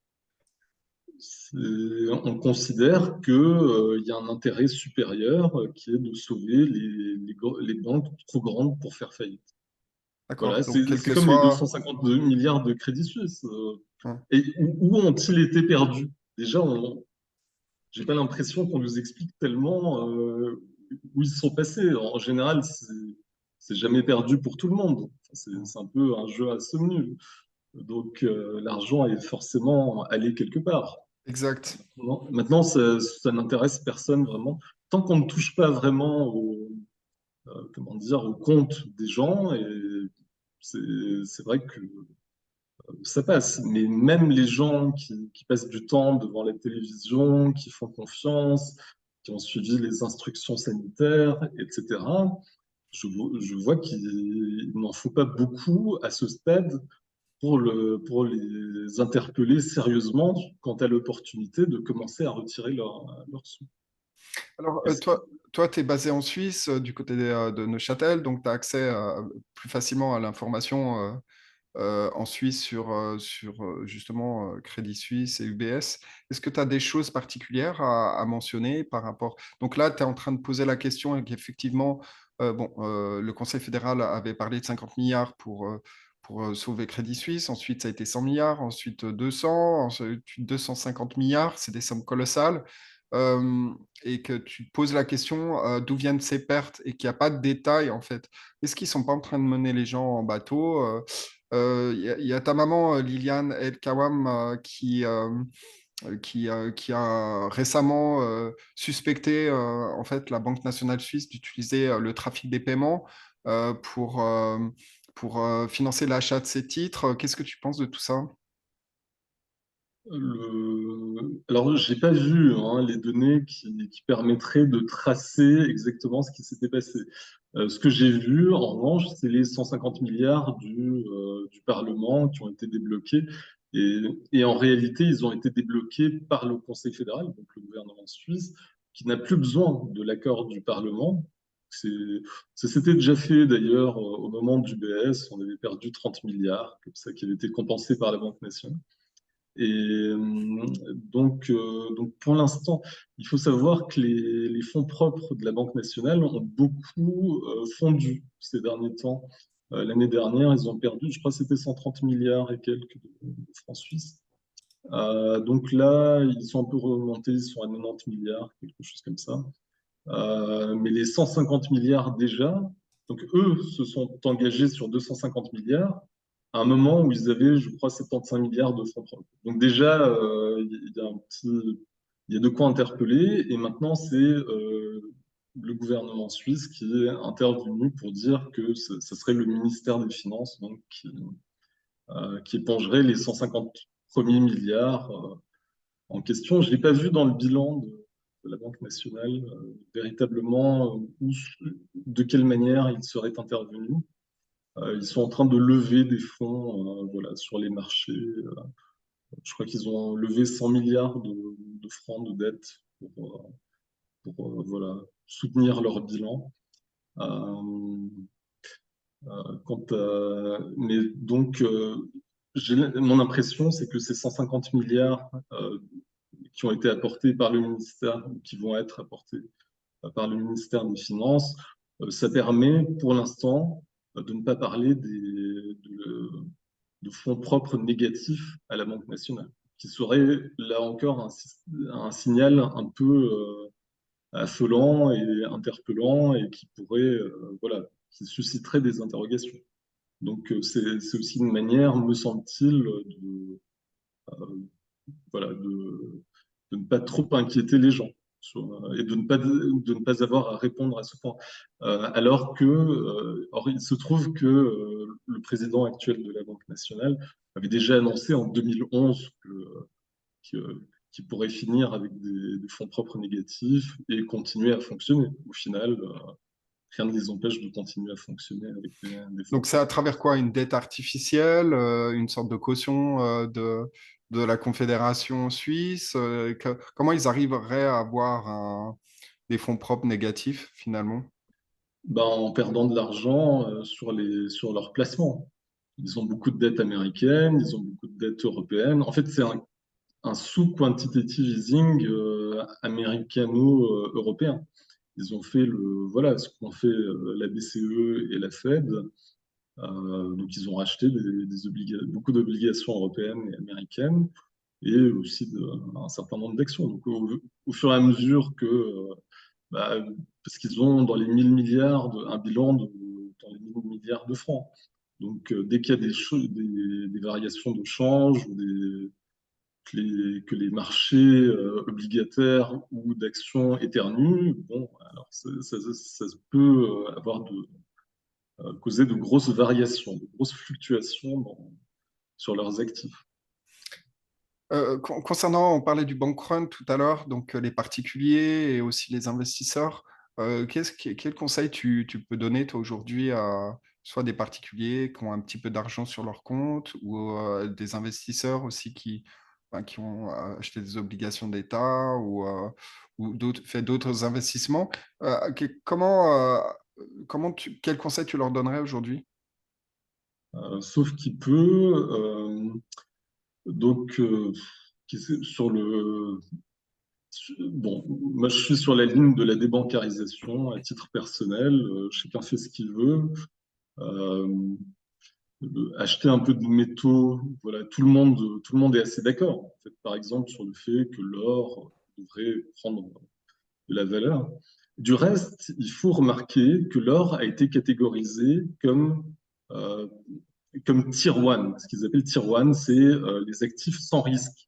Speaker 2: On considère qu'il y a un intérêt supérieur qui est de sauver les banques trop grandes pour faire faillite.
Speaker 1: D'accord.
Speaker 2: Voilà,
Speaker 1: Donc, quel
Speaker 2: c'est
Speaker 1: que
Speaker 2: comme les
Speaker 1: soit.
Speaker 2: 252 milliards de Crédit Suisse.
Speaker 1: Hein.
Speaker 2: Et où ont-ils été perdus? Déjà, j'ai pas l'impression qu'on nous explique tellement où ils sont passés. En général, c'est jamais perdu pour tout le monde. Enfin, c'est un peu un jeu à somme nulle. Donc, l'argent est forcément allé quelque part.
Speaker 1: Exact.
Speaker 2: Maintenant, ça n'intéresse personne vraiment. Tant qu'on ne touche pas vraiment comment dire, au compte des gens, et c'est vrai que ça passe. Mais même les gens qui passent du temps devant la télévision, qui font confiance, qui ont suivi les instructions sanitaires, etc., je vois qu'il n'en faut pas beaucoup à ce stade pour les interpeller sérieusement quant à l'opportunité de commencer à retirer leurs sous.
Speaker 1: Alors,
Speaker 2: Est-ce que-
Speaker 1: toi, tu es basé en Suisse, du côté de Neuchâtel, donc tu as accès plus facilement à l'information en Suisse sur justement Crédit Suisse et UBS. Est-ce que tu as des choses particulières à mentionner par rapport... Donc là, tu es en train de poser la question et qu'effectivement, bon, le Conseil fédéral avait parlé de 50 milliards pour sauver Crédit Suisse. Ensuite, ça a été 100 milliards, ensuite 200, ensuite 250 milliards. C'est des sommes colossales. Euh, et que tu te poses la question d'où viennent ces pertes et qu'il n'y a pas de détails en fait. Est-ce qu'ils ne sont pas en train de mener les gens en bateau? Il y a ta maman, Liliane El Kawam, qui a récemment suspecté en fait la Banque nationale suisse d'utiliser le trafic des paiements euh, pour, euh, pour financer l'achat de ces titres. Qu'est-ce que tu penses de tout ça?
Speaker 2: Alors, j'ai pas vu hein, les données qui permettraient de tracer exactement ce qui s'était passé. Ce que j'ai vu, en revanche, c'est les 150 milliards du Parlement qui ont été débloqués. Et en réalité, ils ont été débloqués par le Conseil fédéral, donc le gouvernement suisse, qui n'a plus besoin de l'accord du Parlement. C'est- Ça s'était déjà fait d'ailleurs au moment du BS, on avait perdu 30 milliards, comme ça, qui avait été compensé par la Banque nationale. Et donc, pour l'instant, il faut savoir que les fonds propres de la Banque nationale ont beaucoup fondu ces derniers temps. L'année dernière, ils ont perdu, je crois que c'était 130 milliards et quelques de francs suisses. Donc là, ils sont un peu remontés, ils sont à 90 milliards, quelque chose comme ça. Mais les 150 milliards déjà, donc eux se sont engagés sur 250 milliards à un moment où ils avaient, je crois, 75 milliards de fonds propres. Donc déjà, il y a de quoi interpeller. Et maintenant, c'est le gouvernement suisse qui est intervenu pour dire que ce serait le ministère des Finances donc, qui épongerait les 150 premiers milliards en question. Je ne l'ai pas vu dans le bilan de la Banque nationale véritablement de quelle manière ils seraient intervenus. Ils sont en train de lever des fonds voilà, sur les marchés. Je crois qu'ils ont levé 100 milliards de francs de dette pour voilà, soutenir leur bilan. Euh, mais donc, mon impression, c'est que ces 150 milliards qui ont été apportés par le ministère, qui vont être apportés par le ministère des Finances, ça permet pour l'instant de ne pas parler de fonds propres négatifs à la Banque nationale, qui serait là encore un signal un peu affolant et interpellant et qui pourrait, voilà, qui susciterait des interrogations. Donc c'est aussi une manière, me semble-t-il, voilà, de ne pas trop inquiéter les gens et de ne pas avoir à répondre à ce point. Alors que, or, il se trouve que le président actuel de la Banque nationale avait déjà annoncé en 2011 qu'il pourrait finir avec des fonds propres négatifs et continuer à fonctionner. Au final, rien ne les empêche de continuer à fonctionner avec des fonds
Speaker 1: Donc, c'est à
Speaker 2: propres.
Speaker 1: travers quoi? Une dette artificielle, une sorte de caution de la Confédération suisse? Comment ils arriveraient à avoir des fonds propres négatifs finalement?
Speaker 2: Ben, en perdant de l'argent sur leurs placements. Ils ont beaucoup de dettes américaines, ils ont beaucoup de dettes européennes. En fait, c'est un sous-quantitative easing américano-européen. Ils ont fait voilà, ce qu'ont fait la BCE et la Fed. Donc, ils ont racheté beaucoup d'obligations européennes et américaines et aussi un certain nombre d'actions. Donc, au fur et à mesure que, bah, parce qu'ils ont dans les 1000 milliards, un bilan dans les 1000 milliards de francs. Donc, dès qu'il y a des variations de change ou que les marchés obligataires ou d'actions éternuent, bon, alors ça peut causer de grosses variations, de grosses fluctuations sur leurs actifs.
Speaker 1: Concernant, on parlait du bank run tout à l'heure, donc les particuliers et aussi les investisseurs. Quel conseil tu peux donner toi aujourd'hui à soit des particuliers qui ont un petit peu d'argent sur leur compte ou des investisseurs aussi qui ont acheté des obligations d'État ou fait d'autres investissements. Quel conseil tu leur donnerais aujourd'hui?
Speaker 2: Sauf qu'il peut, donc, sur le bon, moi je suis sur la ligne de la débancarisation à titre personnel. Chacun fait ce qu'il veut. Euh, Acheter un peu de métaux, voilà, tout le monde est assez d'accord. En fait, par exemple, sur le fait que l'or devrait prendre de la valeur. Du reste, il faut remarquer que l'or a été catégorisé euh, comme Tier 1. Ce qu'ils appellent Tier 1, c'est les actifs sans risque.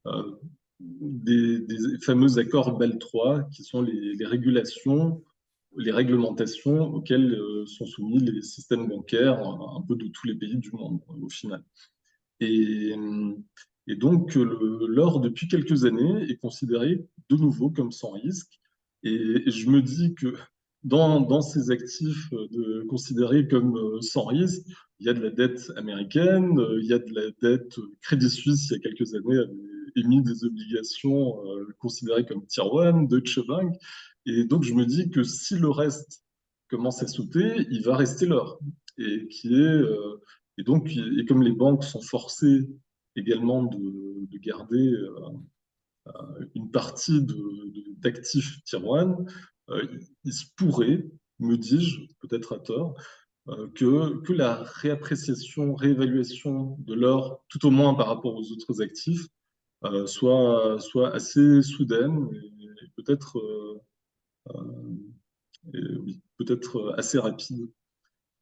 Speaker 2: Euh, des fameux accords BAL 3, qui sont les régulations, les réglementations auxquelles sont soumis les systèmes bancaires un peu de tous les pays du monde, au final. Et, et donc, l'or, depuis quelques années, est considéré de nouveau comme sans risque. Et je me dis que dans ces actifs considérés comme sans risque, il y a de la dette américaine, il y a de la dette Crédit Suisse, il y a quelques années, avait émis des obligations considérées comme Tier 1, Deutsche Bank. Et donc, je me dis que si le reste commence à sauter, il va rester l'or. Et qui est et donc, et comme les banques sont forcées également de garder une partie d'actifs tier 1, il se pourrait, me dis-je, peut-être à tort, que la réévaluation de l'or, tout au moins par rapport aux autres actifs, soit assez soudaine et peut-être oui, peut-être assez rapide.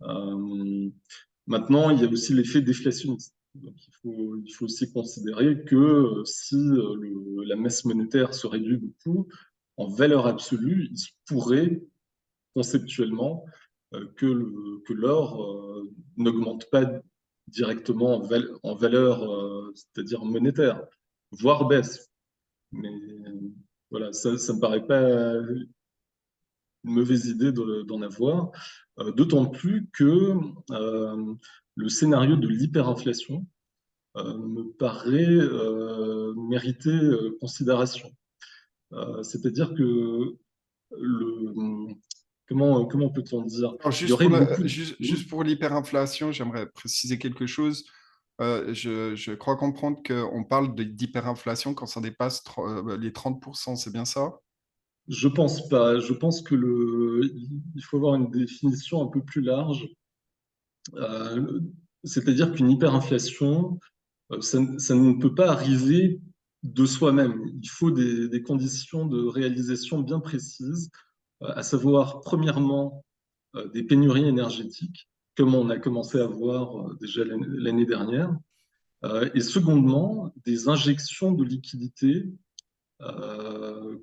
Speaker 2: Euh, Maintenant, il y a aussi l'effet déflationniste. Donc, il faut aussi considérer que si la masse monétaire se réduit beaucoup, en valeur absolue, il se pourrait conceptuellement que l'or n'augmente pas directement en valeur, c'est-à-dire monétaire, voire baisse. Mais voilà, ça me paraît pas une mauvaise idée d'en avoir, d'autant plus que le scénario de l'hyperinflation me paraît mériter considération. C'est-à-dire que le, comment peut-on dire?
Speaker 1: Alors,
Speaker 2: Il y aurait beaucoup de...
Speaker 1: juste pour l'hyperinflation, j'aimerais préciser quelque chose. Je crois comprendre qu'on parle d'hyperinflation quand ça dépasse les 30%, c'est bien ça?
Speaker 2: Je pense pas. Je pense que il faut avoir une définition un peu plus large. Euh, C'est-à-dire qu'une hyperinflation, ça ne peut pas arriver de soi-même. Il faut des conditions de réalisation bien précises, à savoir, premièrement, des pénuries énergétiques, comme on a commencé à voir déjà l'année dernière, et secondement, des injections de liquidités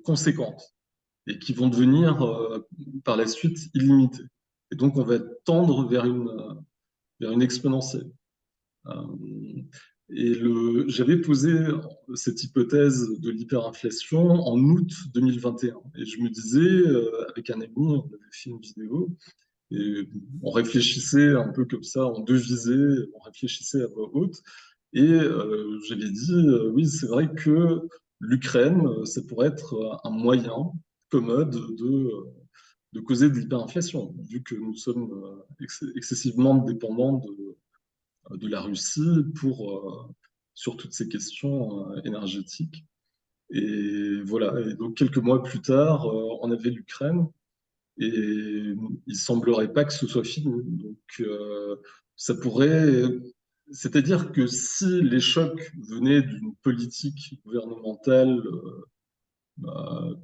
Speaker 2: conséquentes et qui vont devenir par la suite illimitées. Et donc, on va tendre vers une exponentielle. Euh, J'avais posé cette hypothèse de l'hyperinflation en août 2021. Et je me disais, avec un ami, on avait fait une vidéo, et on réfléchissait un peu comme ça, on devisait, on réfléchissait à voix haute. Et j'avais dit, oui, c'est vrai que l'Ukraine, ça pourrait être un moyen commode de causer de l'hyperinflation, vu que nous sommes excessivement dépendants de la Russie sur toutes ces questions énergétiques. Et voilà, et donc quelques mois plus tard, on avait l'Ukraine et il semblerait pas que ce soit fini. Donc ça pourrait, c'est-à-dire que si les chocs venaient d'une politique gouvernementale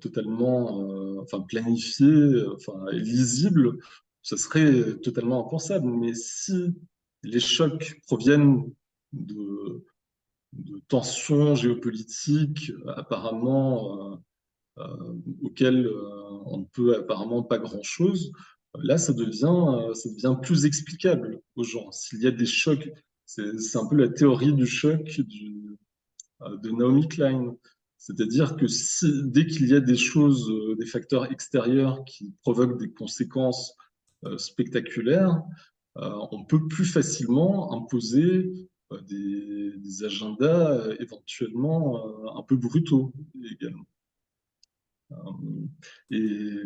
Speaker 2: totalement enfin, planifiée, enfin, lisible, ça serait totalement impensable. Mais si les chocs proviennent de, de tensions géopolitiques apparemment auxquelles on ne peut apparemment pas grand-chose, là, ça devient plus explicable aux gens. S'il y a des chocs, c'est un peu la théorie du choc de Naomi Klein. C'est-à-dire que dès qu'il y a des choses, des facteurs extérieurs qui provoquent des conséquences spectaculaires, on peut plus facilement imposer des agendas éventuellement un peu brutaux également. Et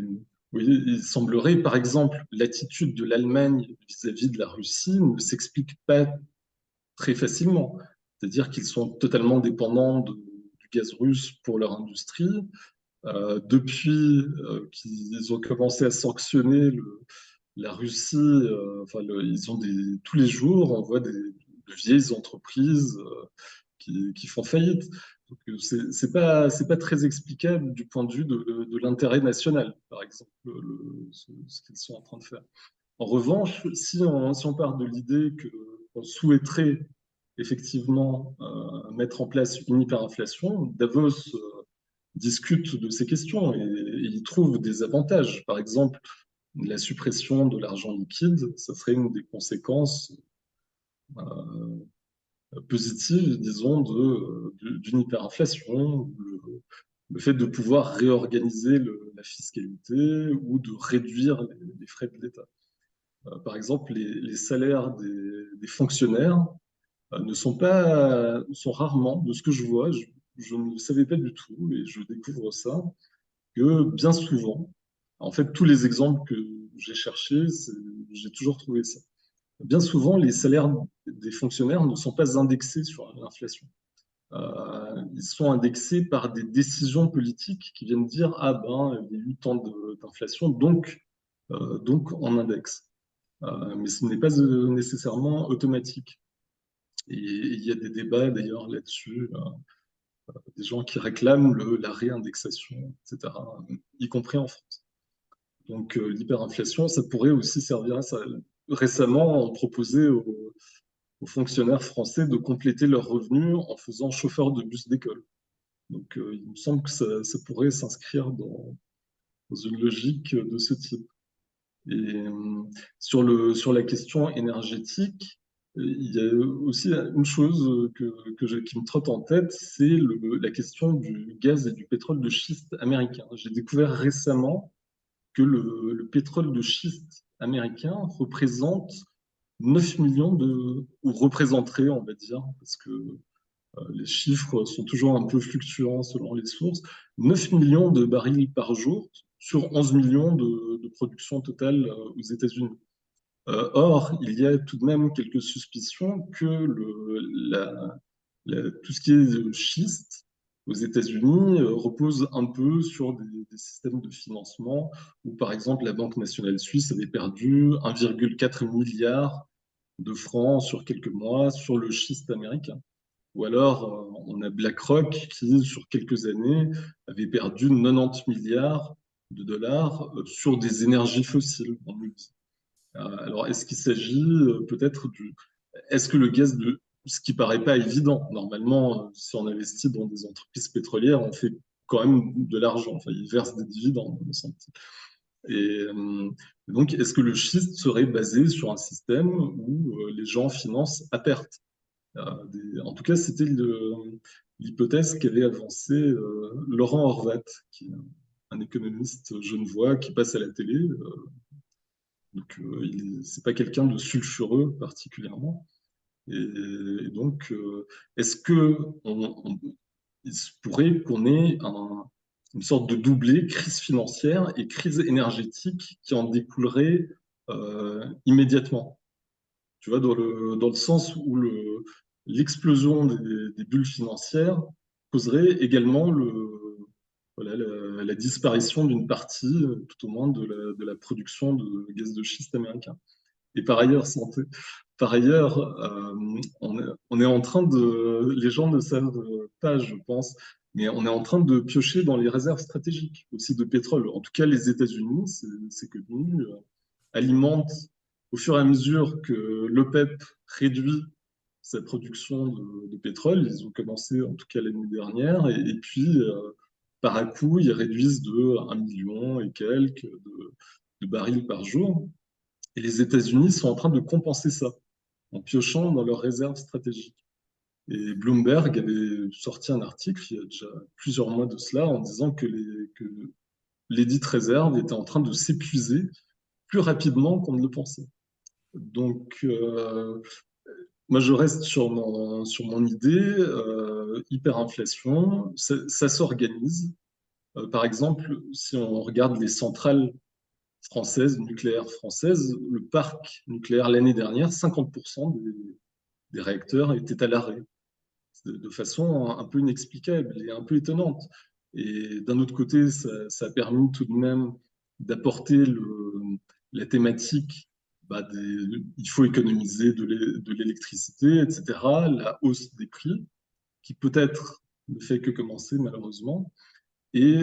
Speaker 2: oui, il semblerait, par exemple, l'attitude de l'Allemagne vis-à-vis de la Russie ne s'explique pas très facilement. C'est-à-dire qu'ils sont totalement dépendants du gaz russe pour leur industrie. Depuis qu'ils ont commencé à sanctionner la Russie, enfin, ils ont tous les jours, on voit de vieilles entreprises qui font faillite. Donc, c'est pas très explicable du point de vue de l'intérêt national, par exemple, ce qu'ils sont en train de faire. En revanche, si on part de l'idée qu'on souhaiterait effectivement mettre en place une hyperinflation, Davos discute de ces questions et il trouve des avantages. Par exemple, la suppression de l'argent liquide, ça serait une des conséquences positives, disons, d'une hyperinflation. Le fait de pouvoir réorganiser la fiscalité ou de réduire les frais de l'État. Par exemple, les salaires des fonctionnaires sont rarement, de ce que je vois, je ne le savais pas du tout et je découvre ça, que bien souvent, en fait, tous les exemples que j'ai cherchés, j'ai toujours trouvé ça. Bien souvent, les salaires des fonctionnaires ne sont pas indexés sur l'inflation. Ils sont indexés par des décisions politiques qui viennent dire ah ben il y a eu tant d'inflation donc on indexe. Mais ce n'est pas nécessairement automatique. Et il y a des débats d'ailleurs là-dessus, des gens qui réclament la réindexation, etc., y compris en France. Donc l'hyperinflation, ça pourrait aussi servir à ça. Récemment, on proposait aux fonctionnaires français de compléter leurs revenus en faisant chauffeur de bus d'école. Donc il me semble que ça pourrait s'inscrire dans une logique de ce type. Et sur la question énergétique, il y a aussi une chose qui me trotte en tête, c'est la question du gaz et du pétrole de schiste américain. J'ai découvert récemment que le pétrole de schiste américain représente 9 millions ou représenterait, on va dire, parce que les chiffres sont toujours un peu fluctuants selon les sources, 9 millions de barils par jour sur 11 millions de production totale aux États-Unis. Or, il y a tout de même quelques suspicions que tout ce qui est schiste aux États-Unis repose un peu sur des systèmes de financement où, par exemple, la Banque nationale suisse avait perdu 1,4 milliard de francs sur quelques mois sur le schiste américain. Ou alors, on a BlackRock qui, sur quelques années, avait perdu 90 milliards de dollars sur des énergies fossiles, on nous dit. Alors, est-ce qu'il s'agit peut-être du... Est-ce que le gaz de... Ce qui paraît pas évident. Normalement, si on investit dans des entreprises pétrolières, on fait quand même de l'argent. Enfin, ils versent des dividendes, me semble-t-il. Et donc, est-ce que le schiste serait basé sur un système où les gens financent à perte? En tout cas, c'était l'hypothèse qu'avait avancée Laurent Horvat, qui est un économiste genevois qui passe à la télé. Donc, c'est pas quelqu'un de sulfureux particulièrement. Et donc, est-ce que il se pourrait qu'on ait une sorte de doublé, crise financière et crise énergétique qui en découlerait immédiatement? Tu vois, dans le sens où l'explosion des bulles financières causerait également voilà, la disparition d'une partie, tout au moins, de la production de gaz de schiste américain. Et par ailleurs, par ailleurs, on est en train de, les gens ne savent pas, je pense, mais on est en train de piocher dans les réserves stratégiques aussi de pétrole. En tout cas, les États-Unis, c'est connu, alimentent au fur et à mesure que l'OPEP réduit sa production de pétrole. Ils ont commencé en tout cas l'année dernière, et puis par à coup, ils réduisent de 1 million et quelques de barils par jour. Et les États-Unis sont en train de compenser ça en piochant dans leurs réserves stratégiques. Et Bloomberg avait sorti un article il y a déjà plusieurs mois de cela en disant que les dites réserves étaient en train de s'épuiser plus rapidement qu'on ne le pensait. Donc, moi, je reste sur mon idée, hyperinflation, ça s'organise. Par exemple, si on regarde les centrales françaises, nucléaires françaises, le parc nucléaire l'année dernière, 50% des réacteurs étaient à l'arrêt, de façon un peu inexplicable et un peu étonnante. Et d'un autre côté, ça a permis tout de même d'apporter la thématique, il faut économiser de l'électricité, etc., la hausse des prix, qui peut-être ne fait que commencer malheureusement. Et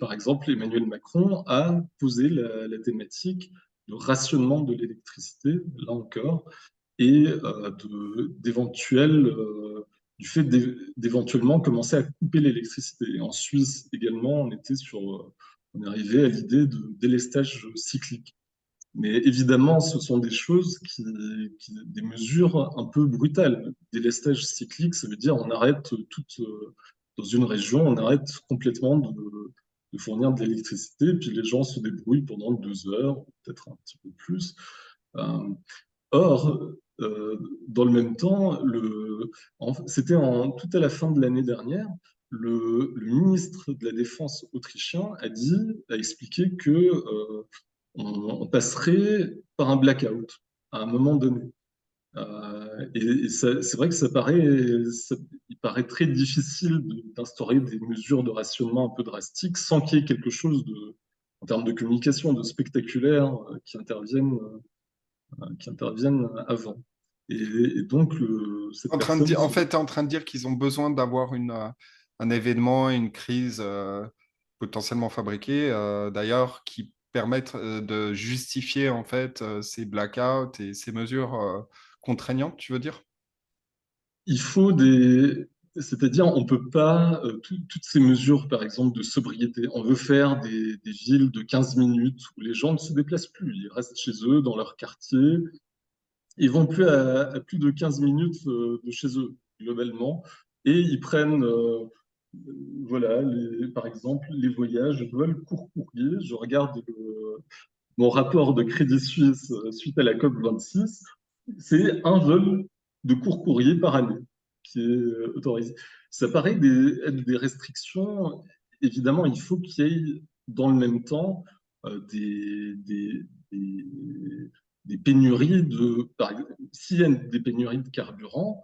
Speaker 2: par exemple, Emmanuel Macron a posé la thématique de rationnement de l'électricité, là encore, et du fait d'éventuellement commencer à couper l'électricité. Et en Suisse également, on est arrivé à l'idée de délestage cyclique. Mais évidemment, ce sont des choses des mesures un peu brutales. Délestage cyclique, ça veut dire on arrête dans une région, on arrête complètement de fournir de l'électricité, puis les gens se débrouillent pendant 2 heures, peut-être un petit peu plus. Euh, Or, dans le même temps, c'était tout à la fin de l'année dernière, le ministre de la Défense autrichien a expliqué que on passerait par un blackout à un moment donné. Et c'est vrai que il paraît très difficile d'instaurer des mesures de rationnement un peu drastiques sans qu'il y ait quelque chose en termes de communication, de spectaculaire qui interviennent avant. Et donc, cette personne,
Speaker 1: En fait, tu es en train de dire qu'ils ont besoin d'avoir un événement, une crise potentiellement fabriquée, d'ailleurs, qui permettent de justifier en fait ces blackouts et ces mesures contraignantes, tu veux dire?
Speaker 2: il faut c'est-à-dire, on peut pas, toutes ces mesures, par exemple, de sobriété, on veut faire des villes de 15 minutes où les gens ne se déplacent plus, ils restent chez eux, dans leur quartier, ils vont plus à plus de 15 minutes de chez eux, globalement, et ils prennent, voilà, par exemple, les voyages, vols court courrier. Je regarde mon rapport de Crédit Suisse suite à la COP26, c'est un vol de court courrier par année qui est autorisé. Ça paraît être des restrictions. Évidemment, il faut qu'il y ait dans le même temps des, des pénuries s'il y a des pénuries de carburant,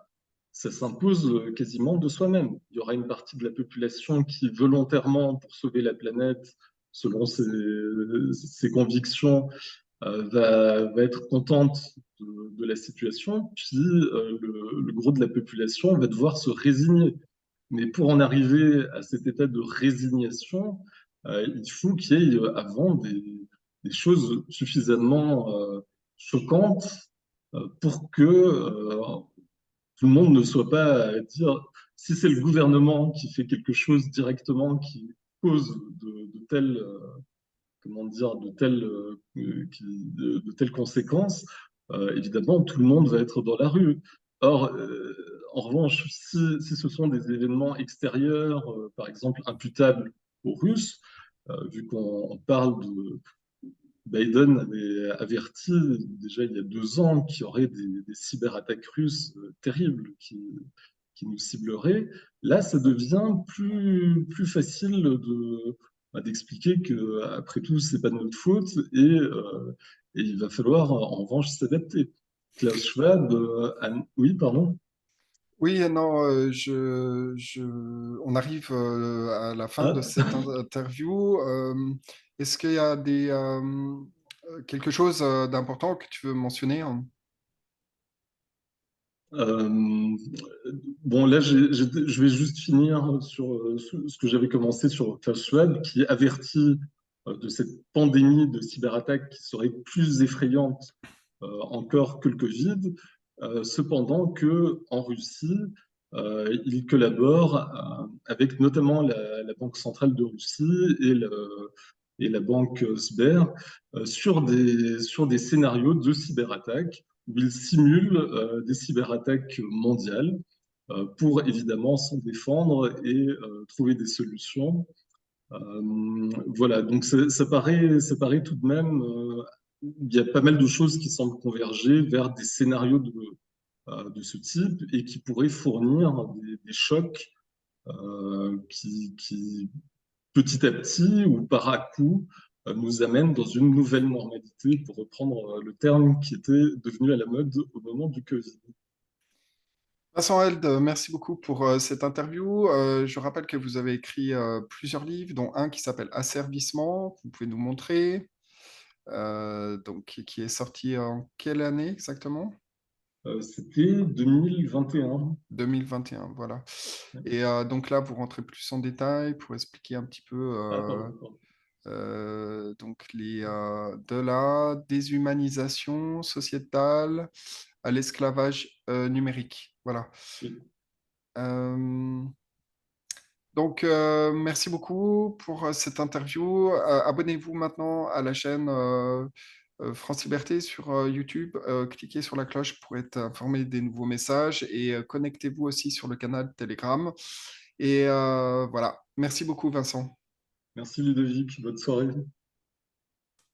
Speaker 2: ça s'impose quasiment de soi-même. Il y aura une partie de la population qui, volontairement, pour sauver la planète, selon ses convictions, va être contente de la situation, puis le gros de la population va devoir se résigner. Mais pour en arriver à cet état de résignation, il faut qu'il y ait avant des choses suffisamment choquantes pour que tout le monde ne soit pas à dire si c'est le gouvernement qui fait quelque chose directement qui cause de telles comment dire de telles conséquences, évidemment tout le monde va être dans la rue. Or, en revanche, si ce sont des événements extérieurs, par exemple imputables aux Russes, vu qu'on parle de Biden avait averti déjà il y a 2 ans qu'il y aurait des cyberattaques russes terribles qui nous cibleraient. Là, ça devient plus facile d'expliquer que, après tout, c'est pas de notre faute et il va falloir en revanche s'adapter. Klaus Schwab, oui, pardon.
Speaker 1: Oui, non, on arrive à la fin de
Speaker 2: Ah,
Speaker 1: cette interview. Est-ce qu'il y a Quelque chose d'important que tu veux mentionner, hein?
Speaker 2: Euh, bon, là, je vais juste finir sur ce que j'avais commencé sur Klaus Schwab, qui avertit de cette pandémie de cyberattaques qui serait plus effrayante encore que le Covid. Cependant que en Russie, il collabore avec notamment la Banque centrale de Russie et la banque Sber sur des scénarios de cyberattaques où ils simulent des cyberattaques mondiales pour évidemment s'en défendre et trouver des solutions. Voilà, donc ça paraît tout de même, il y a pas mal de choses qui semblent converger vers des scénarios de ce type et qui pourraient fournir des chocs qui, petit à petit ou par à-coup, nous amènent dans une nouvelle normalité, pour reprendre le terme qui était devenu à la mode au moment du Covid.
Speaker 1: Vincent Held, merci beaucoup pour cette interview. Je rappelle que vous avez écrit plusieurs livres, dont un qui s'appelle Asservissement, que vous pouvez nous montrer, donc qui est sorti en quelle année exactement?
Speaker 2: C'était 2021.
Speaker 1: 2021, voilà. Et donc là, vous rentrez plus en détail pour expliquer un petit peu
Speaker 2: Ah, pardon, pardon.
Speaker 1: donc de la déshumanisation sociétale à l'esclavage numérique. Voilà.
Speaker 2: Oui.
Speaker 1: Euh, Donc, merci beaucoup pour cette interview. Abonnez-vous maintenant à la chaîne France Liberté sur YouTube. Cliquez sur la cloche pour être informé des nouveaux messages et connectez-vous aussi sur le canal Telegram. Et voilà. Merci beaucoup, Vincent.
Speaker 2: Merci Ludovic, bonne soirée.